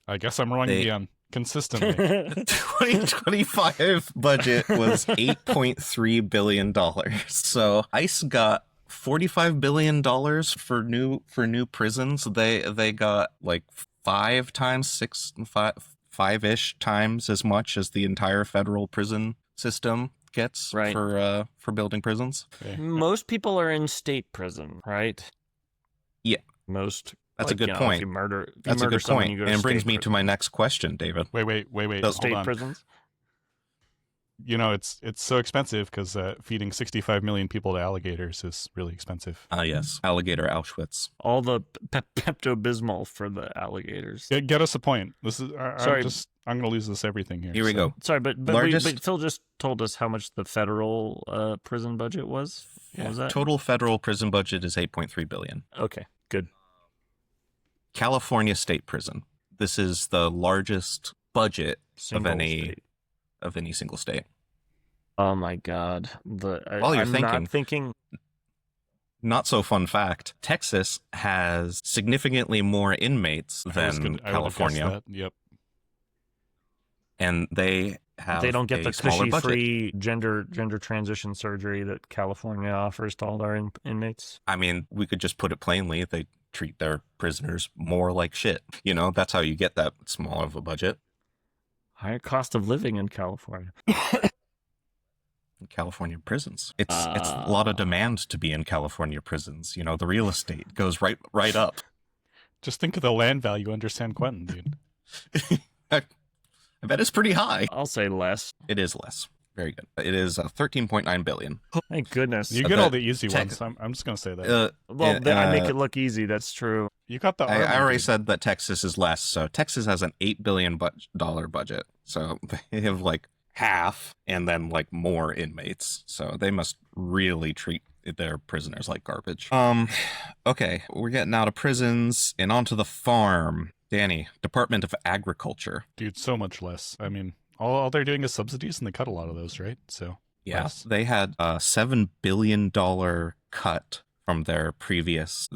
I guess I'm wrong again. Consistently. 2025 budget was $8.3 billion. So ICE got $45 billion for new prisons. They got like 5-ish times as much as the entire federal prison system gets Right. for building prisons. Okay. Most people are in state prison, right? Yeah. Most. That's a good If point. you murder, That's a good someone, point. you go And it brings state me to my next question, David. Wait. Those- state Hold on. prisons. You know, it's so expensive because feeding 65 million people to alligators is really expensive. Yes. Alligator Auschwitz. All the Pepto-Bismol for the alligators. Get us a point. This is Sorry. I'm going to lose this everything here. Here we go. Sorry, but Largest- Phil just told us how much the federal prison budget was. What was that? Total federal prison budget is $8.3 billion. Okay, good. California State Prison. This is the largest budget Single of any state. of any single state. Oh my God! While you're I'm not thinking. Not so fun fact: Texas has significantly more inmates than California, That. Yep. and they have They don't get the smaller budget. cushy-free gender transition surgery that California offers to all their inmates. I mean, we could just put it plainly: they treat their prisoners more like shit. You know, that's how you get that small of a budget. Higher cost of living in California. California prisons. It's a lot of demand to be in California prisons. You know, the real estate goes right up. Just think of the land value under San Quentin, dude. I bet it's pretty high. I'll say less. It is less. Very good. It is 13.9 billion. Thank goodness. You I get bet all the easy Tex- ones. I'm just going to say that. Well, and, then I make it look easy. That's true. You got the I army, already dude. said that Texas is less. So Texas has an $8 billion dollar budget. So they have like half and then like more inmates. So they must really treat their prisoners like garbage. Okay, we're getting out of prisons and onto the farm. Danny, Department of Agriculture. Dude, so much less. I mean, all they're doing is subsidies, and they cut a lot of those, right? So Yes, they had a $7 billion cut from their previous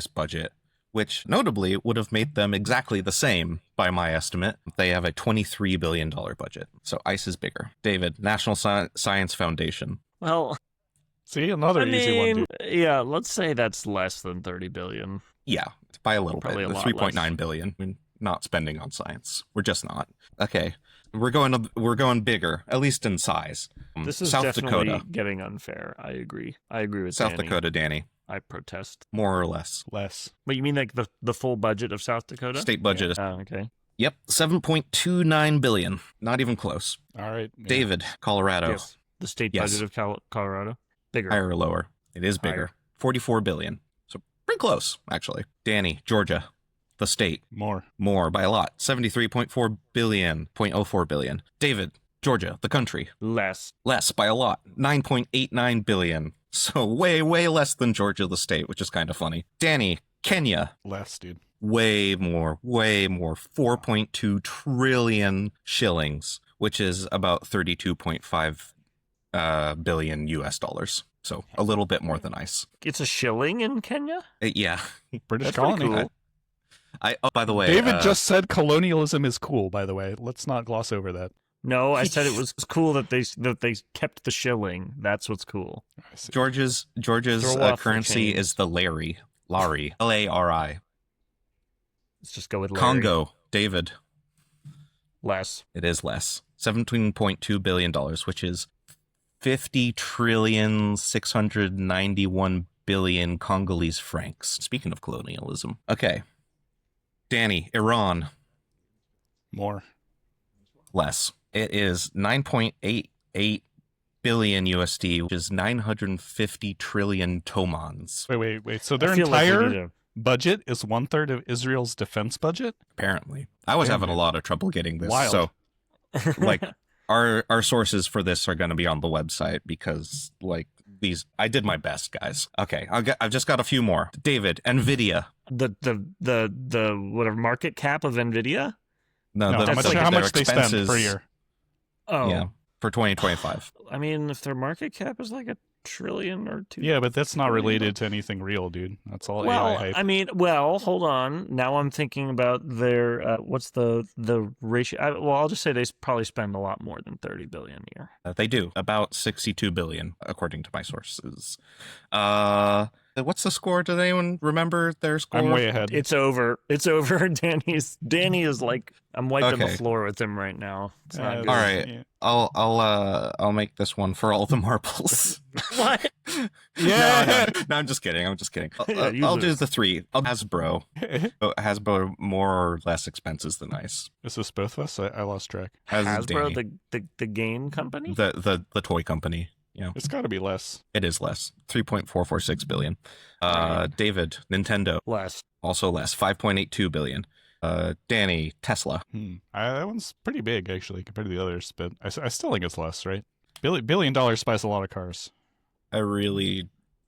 budget, which notably would have made them exactly the same by my estimate. They have a $23 billion budget. So ICE is bigger. David, National Science Foundation. Well, see, another I easy one, mean, dude. yeah, let's say that's less than 30 billion. Yeah, by a little Probably bit. a lot 3.9 less. billion. I mean, not spending on science. We're just not. Okay. We're going bigger, at least in size. This is South definitely Dakota. getting unfair. I agree with South Danny. Dakota, Danny. I protest. More or less. Less. But you mean like the full budget of South Dakota? State budget is Oh, okay. Yep, 7.29 billion. Not even close. All right. Yeah. David, Colorado. Yes. The state Yes. budget of Colorado? Bigger. Higher or lower? It is bigger. Higher. 44 billion. So pretty close, actually. Danny, Georgia, the state. More. More by a lot. 73.4 billion, 0.04 billion. David, Georgia, the country. Less. Less by a lot. 9.89 billion. So way, way less than Georgia, the state, which is kind of funny. Danny, Kenya. Less, dude. Way more. 4.2 trillion shillings, which is about 32.5 billion US dollars. So a little bit more than ice. It's a shilling in Kenya? Yeah. British That's pretty colony. cool. Oh, by the way, David just said colonialism is cool, by the way. Let's not gloss over that. No, I said it was cool that they kept the shilling. That's what's cool. I see. Georgia's Throw off the currency chains. is the Lari. Lari. Let's just go with Larry. Congo, David. Less. It is less. $17.2 billion, which is 50,691 billion Congolese francs. Speaking of colonialism. Okay. Danny, Iran. More. Less. It is 9.88 billion USD, which is 950 trillion tomans. Wait. So their I feel like we entire need to- budget is 1/3 of Israel's defense budget? Apparently. I was having a lot of trouble getting this. Wild. So, like, our sources for this are going to be on the website because, like, I did my best, guys. Okay, I've just got a few more. David, NVIDIA. the whatever market cap of Nvidia? No, No, that's how like much their they spend expenses. per year? Oh, Yeah, for 2025. I mean, if their market cap is like $1 trillion or $2. Yeah, but that's not Trillion. related to anything real, dude. That's all Well, AI hype. I mean, hold on. Now I'm thinking about their what's the ratio? I'll just say they probably spend a lot more than 30 billion a year. They do about 62 billion, according to my sources. What's the score? Does anyone remember their score? I'm way ahead. It's over. Danny is like, I'm wiping the Okay. floor with him right now. It's not good. All right. Yeah. I'll make this one for all the marbles. What? Yeah. No, I'm just kidding. Yeah, you I'll do lose. the three. Hasbro. Hasbro more or less expenses than ice. Is this both of us? I lost track. As is Hasbro, Danny. the game company? the toy company. Yeah, It's got to be less. it is less. 3.446 billion. Right. David, Nintendo, Less. also less. 5.82 billion. Danny, Tesla. That one's pretty big, actually, compared to the others, but I still think it's less, right? $1 billion buys a lot of cars.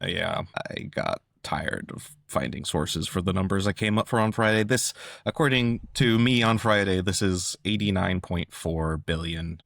I got tired of finding sources for the numbers I came up for on Friday. This, according to me on Friday, this is $89.4 billion.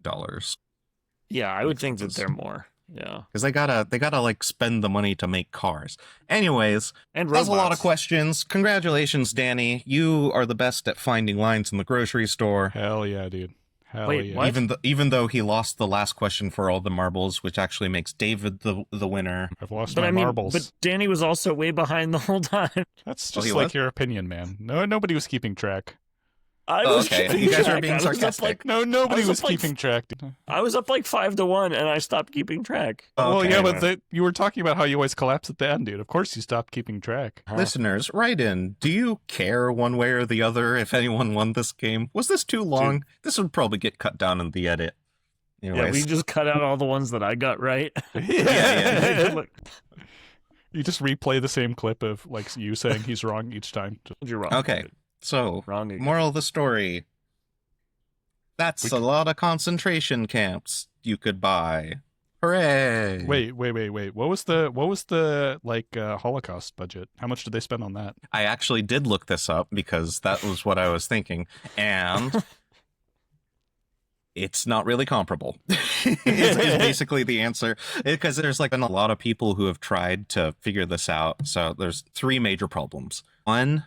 Yeah, I would think that they're more. Yeah. Because they gotta like spend the money to make cars. Anyways, And that's a lot of robots. questions. Congratulations, Danny. You are the best at finding lines in the grocery store. Hell yeah, dude. Hell Wait, yeah. what? Even though he lost the last question for all the marbles, which actually makes David the winner. I've lost But my I mean, marbles. but Danny was also way behind the whole time. That's Oh, just he like was? your opinion, man. No, nobody was keeping track. I Oh, was okay. keeping You guys are track. being I was up sarcastic. No, nobody was was up like- keeping track. Dude. I was up like 5-1, and I stopped keeping track. Oh, Well, okay. yeah, but you were talking about how you always collapse at the end, dude. Of course you stopped keeping track. Listeners, write in. Do you care one way or the other if anyone won this game? Was this too long? This would probably get cut down in the edit. Yeah, Anyways, we just cut out all the ones that I got right. yeah. Look, You just replay the same clip of like you saying he's wrong each time. you're wrong. Okay. So, Wrong again. moral of the story. That's a lot of concentration camps you could buy. Hooray! Wait. What was the like Holocaust budget? How much did they spend on that? I actually did look this up because that was what I was thinking, and it's not really comparable. is basically the answer, because there's like been a lot of people who have tried to figure this out. So there's three major problems. One,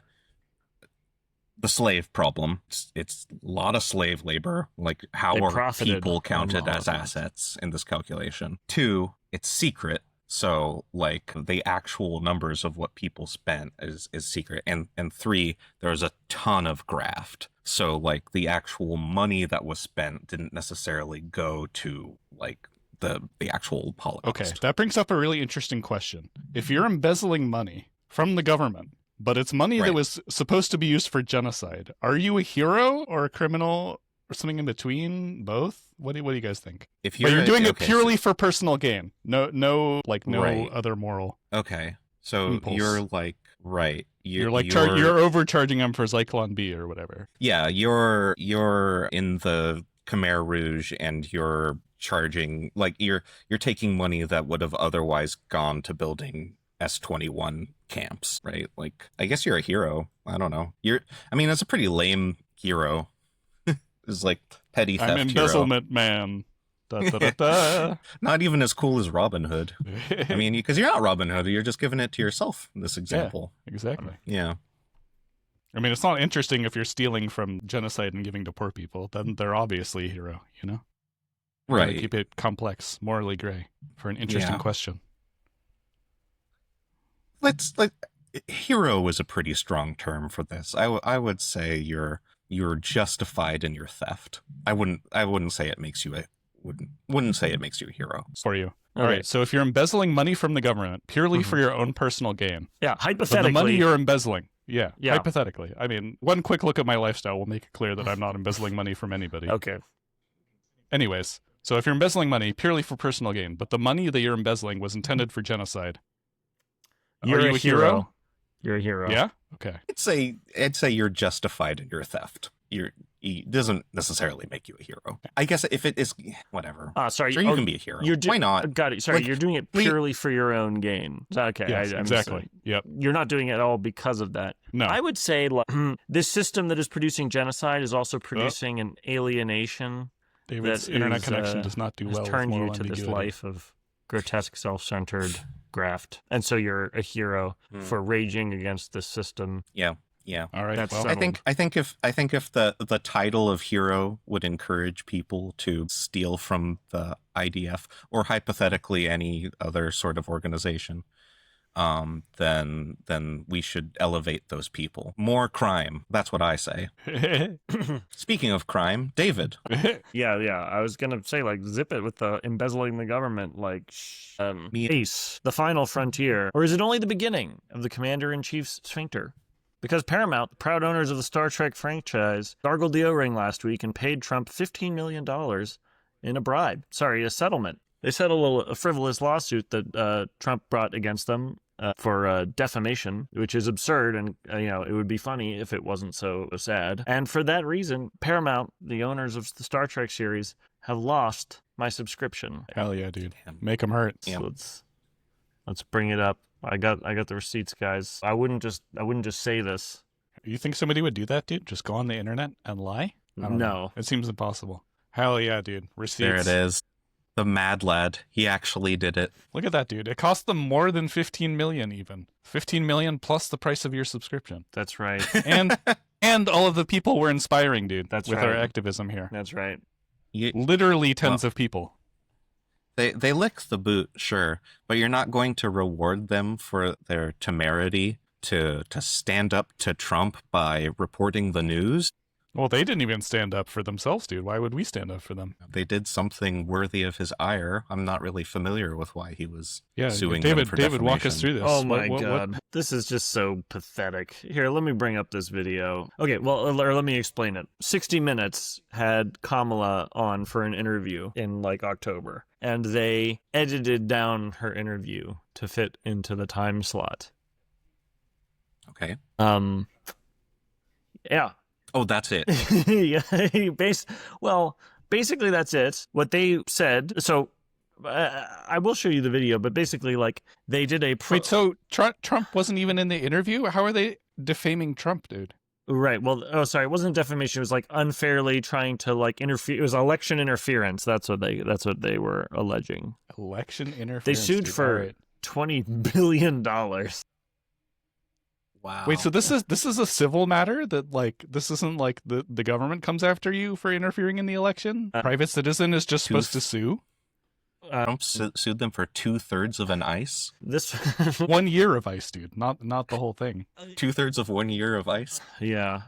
the slave problem. It's a lot of slave labor. Like, how They are profited people on counted the as Holocaust. assets in this calculation? Two, it's secret. So like the actual numbers of what people spent is secret. And 3, there's a ton of graft. So like the actual money that was spent didn't necessarily go to like the actual Holocaust. Okay, that brings up a really interesting question. If you're embezzling money from the government, but it's money that was supposed to be used for genocide, are you a hero or a criminal or something in between? Both? What do you guys think? If you're doing it purely for personal gain, no other moral. Okay, so impulse. you're like You're overcharging them for Zyklon B or whatever. Yeah, you're in the Khmer Rouge and you're charging like you're taking money that would have otherwise gone to building S-21 camps, right? Like I guess you're a hero. I don't know. It's a pretty lame hero. It's like petty theft. I'm embezzlement man. Da, da, da, da. Not even as cool as Robin Hood. I mean, because you're not Robin Hood, you're just giving it to yourself in this example. Yeah, exactly. Yeah. I mean, it's not interesting if you're stealing from genocide and giving to poor people. Then they're obviously a hero, you know? Right. Keep it complex, morally gray for an interesting question. Hero is a pretty strong term for this. I would say you're justified in your theft. I wouldn't say it makes you wouldn't say it makes you a hero. For you. All right. So if you're embezzling money from the government purely for your own personal gain. Yeah, hypothetically. The money you're embezzling. Yeah, hypothetically. I mean, one quick look at my lifestyle will make it clear that I'm not embezzling money from anybody. Okay. Anyways, so if you're embezzling money purely for personal gain, but the money that you're embezzling was intended for genocide, are you a hero? You're a hero. Yeah? Okay. I'd say you're justified in your theft. It doesn't necessarily make you a hero. I guess if it is, whatever. Sorry. Sure, you can be a hero. Why not? Got it. Sorry, you're doing it purely for your own gain. Okay. Yes, exactly. Yep. You're not doing it at all because of that. No. I would say this system that is producing genocide is also producing an alienation. David's internet connection does not do well. Has turned you to this life of grotesque, self-centered graft, and so you're a hero for raging against this system. Yeah. Yeah. All right. That's I think if the title of hero would encourage people to steal from the IDF or hypothetically any other sort of organization, then we should elevate those people. More crime. That's what I say. Speaking of crime, David. Yeah. I was gonna say zip it with the embezzling the government. Ace, the final frontier, or is it only the beginning of the Commander-in-Chief's sphincter? Because Paramount, the proud owners of the Star Trek franchise, gargled the O-ring last week and paid Trump $15 million in a bribe. Sorry, a settlement. They settled a frivolous lawsuit that Trump brought against them for defamation, which is absurd, and it would be funny if it wasn't so sad. And for that reason, Paramount, the owners of the Star Trek series, have lost my subscription. Hell yeah, dude! Make them hurt. So let's bring it up. I got the receipts, guys. I wouldn't just say this. You think somebody would do that, dude? Just go on the internet and lie? I don't know. It seems impossible. Hell yeah, dude. Receipts. There it is. The mad lad. He actually did it. Look at that, dude. It cost them more than $15 million even. $15 million plus the price of your subscription. That's right. And all of the people we're inspiring, dude. That's with right. our activism here. That's right. Literally tens of people. They lick the boot, sure, but you're not going to reward them for their temerity to stand up to Trump by reporting the news. Well, they didn't even stand up for themselves, dude. Why would we stand up for them? They did something worthy of his ire. I'm not really familiar with why he was suing David, them for defamation. David, walk us through this. Oh my God. This is just so pathetic. Here, let me bring up this video. Okay, well, or let me explain it. 60 Minutes had Kamala on for an interview in October, and they edited down her interview to fit into the time slot. Okay. Yeah. Oh, that's it. Yeah. Basically that's it. What they said. So I will show you the video, but basically they did a Wait, so Trump wasn't even in the interview? How are they defaming Trump, dude? Right. Well, it wasn't defamation. It was unfairly trying to interfere. It was election interference. That's what they were alleging. Election interference. They sued for $20 billion. Wow. Wait, so this is a civil matter that this isn't the government comes after you for interfering in the election? Private citizen is just supposed to sue? Trump sued them for 2/3 of an ice. This 1 year of ice, dude. Not the whole thing. 2/3 of 1 year of ice. Yeah.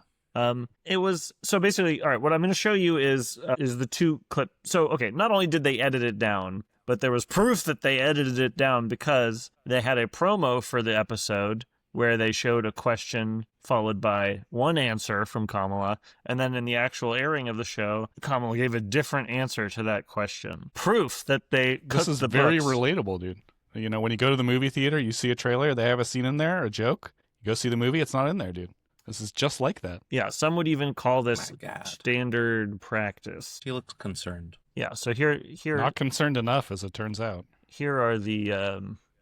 It was so basically, all right, what I'm going to show you is the two clip. So, okay, not only did they edit it down, but there was proof that they edited it down because they had a promo for the episode where they showed a question followed by one answer from Kamala, and then in the actual airing of the show, Kamala gave a different answer to that question. Proof that they This is very relatable, dude. You know, when you go to the movie theater, you see a trailer, they have a scene in there, a joke. You go see the movie, it's not in there, dude. This is just like that. Yeah, some would even call this My God. standard practice. He looks concerned. Yeah, so here, Not concerned enough, as it turns out. here are the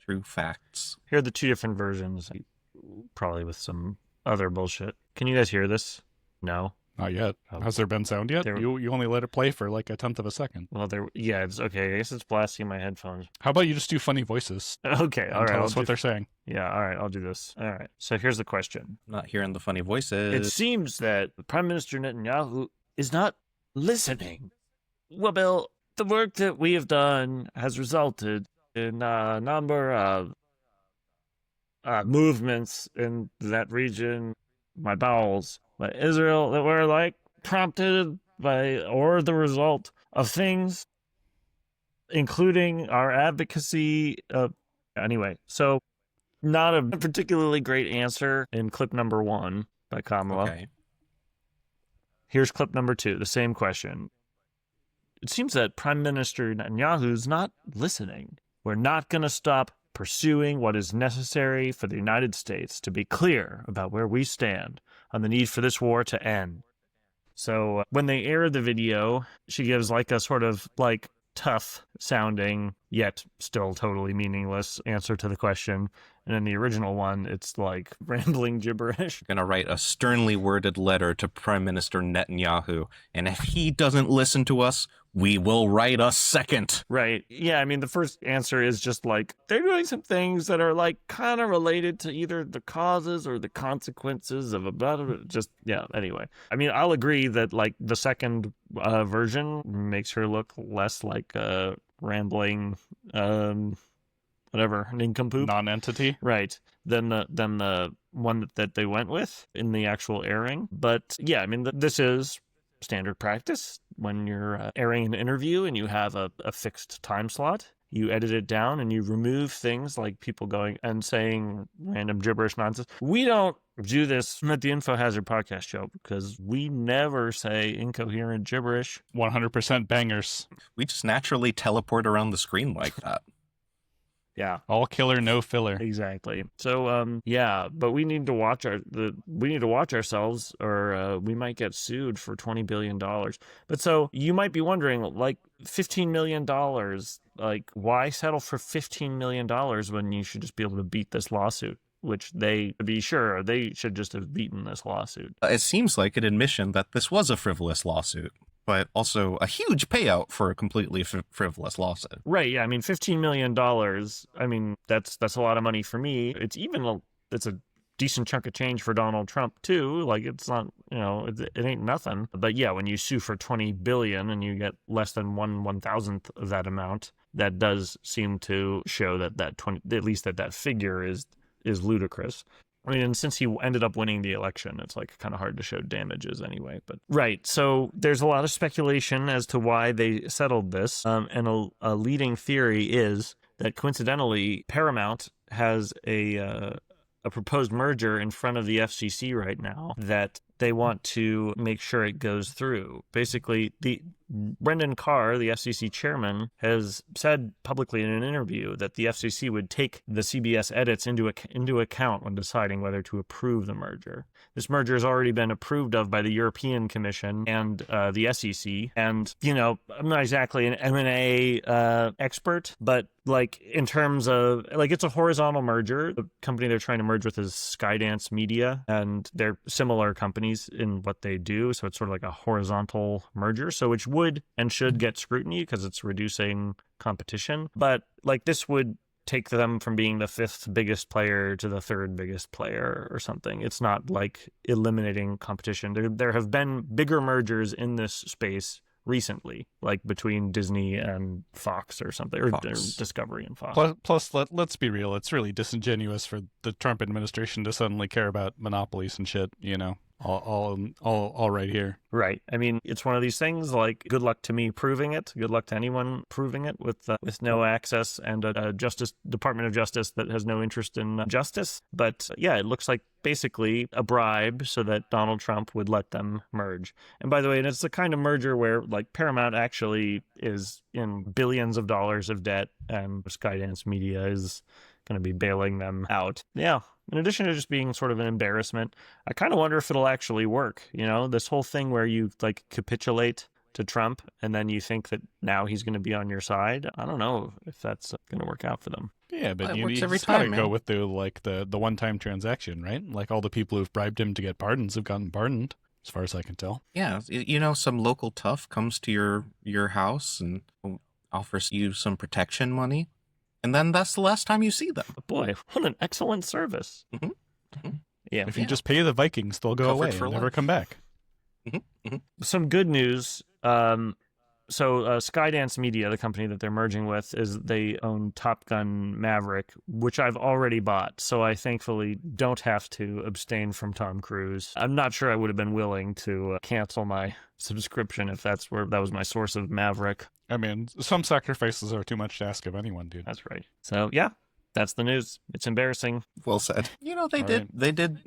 True facts. here are the two different versions, probably with some other bullshit. Can you guys hear this? No. Not yet. Oh. Has there been sound yet? There- You only let it play for like a tenth of a second. Well, it's okay. I guess it's blasting my headphones. How about you just do funny voices? Okay, all And right. tell us what they're saying. Yeah, all right. I'll do this. All right. So here's the question. I'm not hearing the funny It voices. seems that Prime Minister Netanyahu is not listening. Well, Bill, the work that we have done has resulted in a number of movements in that region, my bowels, by Israel, that were like prompted by or the result of things, including our advocacy. Anyway, so not a particularly great answer in clip number 1 by Kamala. Okay. Here's clip number 2, the same question. It seems that Prime Minister Netanyahu is not listening. We're not going to stop pursuing what is necessary for the United States to be clear about where we stand on the need for this war to end. So when they air the video, she gives like a sort of like tough sounding, yet still totally meaningless answer to the question. And in the original one, it's like rambling gibberish. Gonna write a sternly worded letter to Prime Minister Netanyahu, and if he doesn't listen to us, we will write a second. Right. Yeah, I mean, the first answer is just like, they're doing some things that are like kind of related to either the causes or the consequences of anyway. I mean, I'll agree that like the second version makes her look less like a rambling, whatever, nincompoop. Non-entity. Right. Than the one that they went with in the actual airing. But yeah, I mean, this is standard practice when you're airing an interview and you have a fixed time slot. You edit it down and you remove things like people going and saying random gibberish nonsense. We don't do this at the InfoHazard podcast show because we never say incoherent gibberish. 100% bangers. We just naturally teleport around the screen like that. Yeah. All killer, no filler. Exactly. So, yeah, but we need to watch ourselves, or we might get sued for $20 billion. But so you might be wondering, like, $15 million, like, why settle for $15 million when you should just be able to beat this lawsuit? Which they, to be sure, they should just have beaten this lawsuit. It seems like an admission that this was a frivolous lawsuit, but also a huge payout for a completely frivolous lawsuit. Right. Yeah. I mean, $15 million. I mean, that's a lot of money for me. It's it's a decent chunk of change for Donald Trump too. Like, it's not, it ain't nothing. But yeah, when you sue for $20 billion and you get less than 1/1000th of that amount, that does seem to show at least that figure is ludicrous. I mean, and since he ended up winning the election, it's like kind of hard to show damages anyway. But right, so there's a lot of speculation as to why they settled this, and a leading theory is that coincidentally, Paramount has a proposed merger in front of the FCC right now that they want to make sure it goes through. Basically, Brendan Carr, the FCC chairman, has said publicly in an interview that the FCC would take the CBS edits into account when deciding whether to approve the merger. This merger has already been approved of by the European Commission and the SEC. And, I'm not exactly an M&A expert, but like in terms of, like, it's a horizontal merger. The company they're trying to merge with is Skydance Media, and they're similar companies in what they do. So it's sort of like a horizontal merger. So which would and should get scrutiny because it's reducing competition. But like this would take them from being the 5th biggest player to the 3rd biggest player or something. It's not like eliminating competition. There have been bigger mergers in this space recently, like between Disney and Fox or something, or Fox. Discovery and Fox. Plus, let's be real. It's really disingenuous for the Trump administration to suddenly care about monopolies and shit. All right here. Right. I mean, it's one of these things. Like, good luck to me proving it. Good luck to anyone proving it with no access and a Department of Justice that has no interest in justice. But yeah, it looks like basically a bribe so that Donald Trump would let them merge. And by the way, it's the kind of merger where like Paramount actually is in billions of dollars of debt, and Skydance Media is going to be bailing them out. Yeah. In addition to just being sort of an embarrassment, I kind of wonder if it'll actually work. This whole thing where you like capitulate to Trump and then you think that now he's going to be on your side. I don't know if that's going to work out for them. Yeah, but It works every just gotta time, go man. with the one-time transaction, right? Like all the people who've bribed him to get pardons have gotten pardoned, as far as I can tell. Yeah, some local tough comes to your house and offers you some protection money, and then that's the last time you see them. But boy, what an excellent service. Mhm. Mhm. Yeah. If you just pay the Vikings, they'll go Covered away for and never life. come back. Some good news. So Skydance Media, the company that they're merging with, they own Top Gun Maverick, which I've already bought. So I thankfully don't have to abstain from Tom Cruise. I'm not sure I would have been willing to cancel my subscription if that was my source of Maverick. I mean, some sacrifices are too much to ask of anyone, dude. That's right. So yeah, that's the news. It's embarrassing. Well said. They All did. right. They did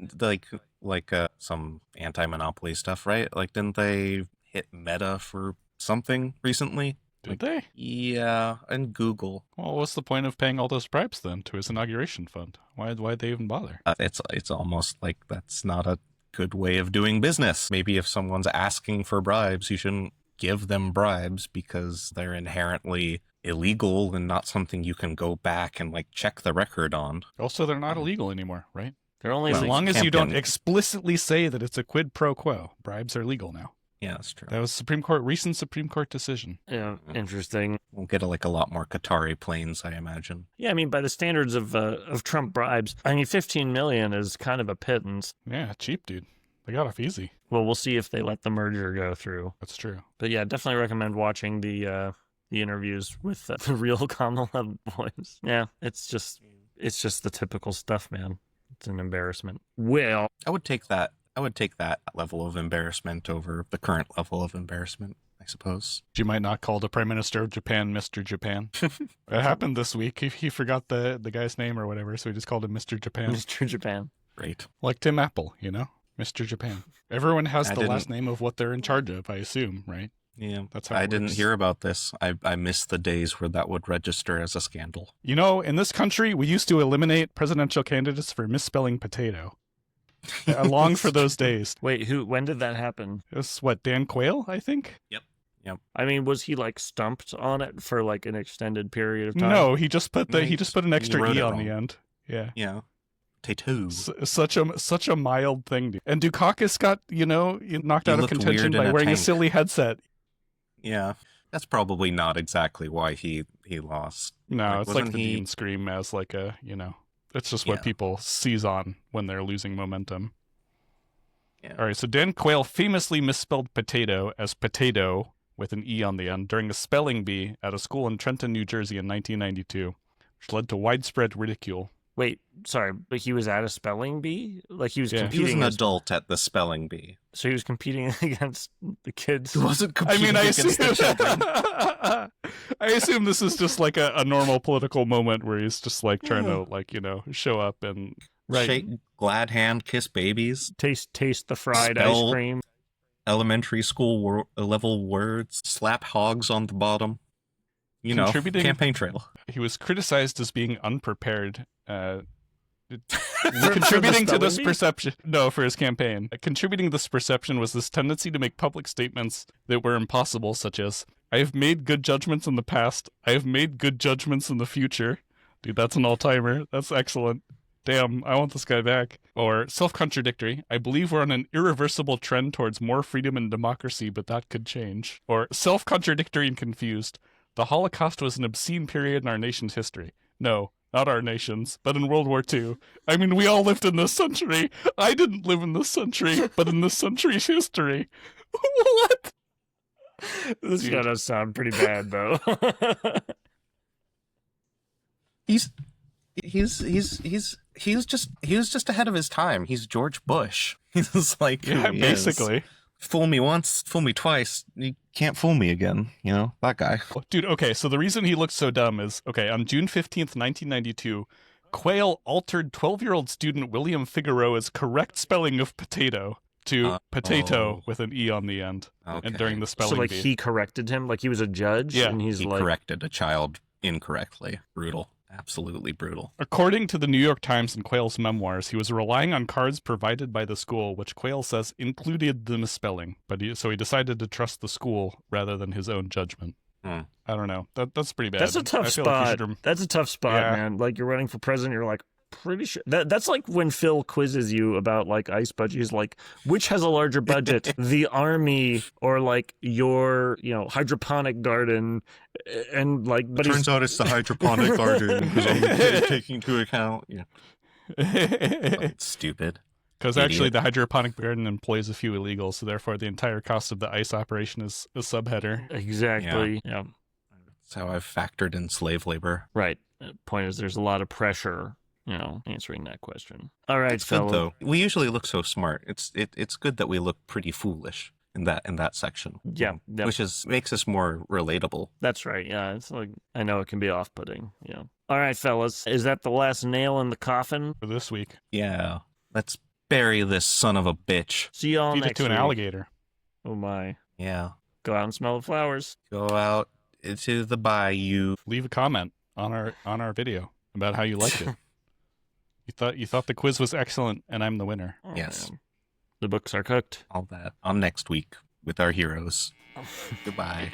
like some anti-monopoly stuff, right? Like, didn't they hit Meta for something recently? Did they? Yeah, and Google. Well, what's the point of paying all those bribes then to his inauguration fund? Why'd they even bother? It's almost like that's not a good way of doing business. Maybe if someone's asking for bribes, you shouldn't give them bribes because they're inherently illegal and not something you can go back and like check the record on. Also, they're not illegal anymore, right? They're only As Well, long as you campaign- don't explicitly say that it's a quid pro quo, bribes are legal now. Yeah, that's true. That was recent Supreme Court decision. yeah, interesting. We'll get a lot more Qatari planes, I imagine. Yeah, I mean, by the standards of Trump bribes, I mean, $15 million is kind of a pittance. Yeah, cheap, dude. They got off easy. Well, we'll see if they let the merger go through. That's true. But yeah, definitely recommend watching the interviews with the real Kamala boys. Yeah, it's just the typical stuff, man. It's an embarrassment. Well, I would take that level of embarrassment over the current level of embarrassment, I suppose. You might not call the Prime Minister of Japan Mr. Japan. It happened this week. He forgot the guy's name or whatever, so he just called him Mr. Japan. Mr. Japan. Great. Like Tim Apple, Mr. Japan. Everyone has I the last didn't- name of what they're in charge of, I assume, right? Yeah, That's how I it didn't works. hear about this. I missed the days where that would register as a scandal. In this country, we used to eliminate presidential candidates for misspelling potato. I long for those days. Wait, when did that happen? It was, Dan Quayle, I think? I mean, was he like stumped on it for like an extended period of time? No, he just put No, an extra wrote E it on the wrong. end. Yeah. Yeah. Tattoo. Such a mild thing. Dude. And Dukakis got, knocked He out of looked contention weird in by a wearing a tank. silly headset. Yeah. That's probably not exactly why he lost. No, Like, it's like wasn't the he- Dean Scream as like a, it's just what Yeah. people seize on when they're losing momentum. Yeah. All right, so Dan Quayle famously misspelled potato as potato with an E on the end during a spelling bee at a school in Trenton, New Jersey in 1992, which led to widespread ridicule. Wait, sorry, but he was at a spelling bee? Like he was Yeah. He was competing an as- adult at the spelling bee. So he was competing against the kids. He wasn't I competing mean, I against the children. I assume this is just like a normal political moment where he's just like trying to show up and Right. Shake, glad hand, kiss babies. Taste the fried Spell- ice cream. Elementary school level words. Slap hogs on the bottom. Contributing- Campaign trail. he was criticized as being unprepared. For Contributing the to this spelling bee? perception, no, for his campaign. Contributing this perception was this tendency to make public statements that were impossible, such as, I have made good judgments in the past, I have made good judgments in the future. Dude, that's an all-timer. That's excellent. Damn, I want this guy back. Or self-contradictory, I believe we're on an irreversible trend towards more freedom and democracy, but that could change. Or self-contradictory and confused, the Holocaust was an obscene period in our nation's history. No, not our nation's, but in World War II. I mean, we all lived in this century. I didn't live in this century, but in this century's history. What? This Dude. gotta sound pretty bad, though. He's just ahead of his time. He's George Bush. He's like who Yeah, he is. basically. Fool me once, fool me twice. You can't fool me again. You know, that guy. Dude, okay, so the reason he looks so dumb is, okay, on June 15th, 1992, Quayle altered 12-year-old student William Figueroa's correct spelling of potato to potato with an E on the end. Okay. And during the spelling So, like, bee. he corrected him? Like, he was a judge? Yeah. And he's He like... corrected a child incorrectly. Brutal. Absolutely brutal. According to the New York Times and Quayle's memoirs, he was relying on cards provided by the school, which Quayle says included the misspelling. So he decided to trust the school rather than his own judgment. I don't know. That's pretty bad. That's a tough I feel like spot. you should That's a tough spot, Yeah. man. Like, you're running for president, you're like, pretty sure. That's like when Phil quizzes you about, like, ICE budget. He's like, which has a larger budget, the Army or, like, your, hydroponic garden? And, like, but Turns out it's the hydroponic garden because I'm taking into account. Yeah. Stupid. Because actually Idiot. the hydroponic garden employs a few illegals, so therefore the entire cost of the ICE operation is a subheader. Exactly. Yeah. That's how I've factored in slave labor. Right. Point is, there's a lot of pressure, answering that question. All right, It's good fellow. though. We usually look so smart. It's good that we look pretty foolish in that section. Yeah, yep. Which makes us more relatable. That's right. Yeah, it's like, I know it can be off-putting. Yeah. All right, fellas. Is that the last nail in the coffin? For this week. Yeah. Let's bury this son of a bitch. See y'all Feed it next to an week. alligator. Oh my. Yeah. Go out and smell the flowers. Go out into the bayou. Leave a comment on our video about how you liked it. You thought the quiz was excellent, and I'm the winner. Oh, Yes. man. The books are cooked. All that on next week with our heroes. Goodbye.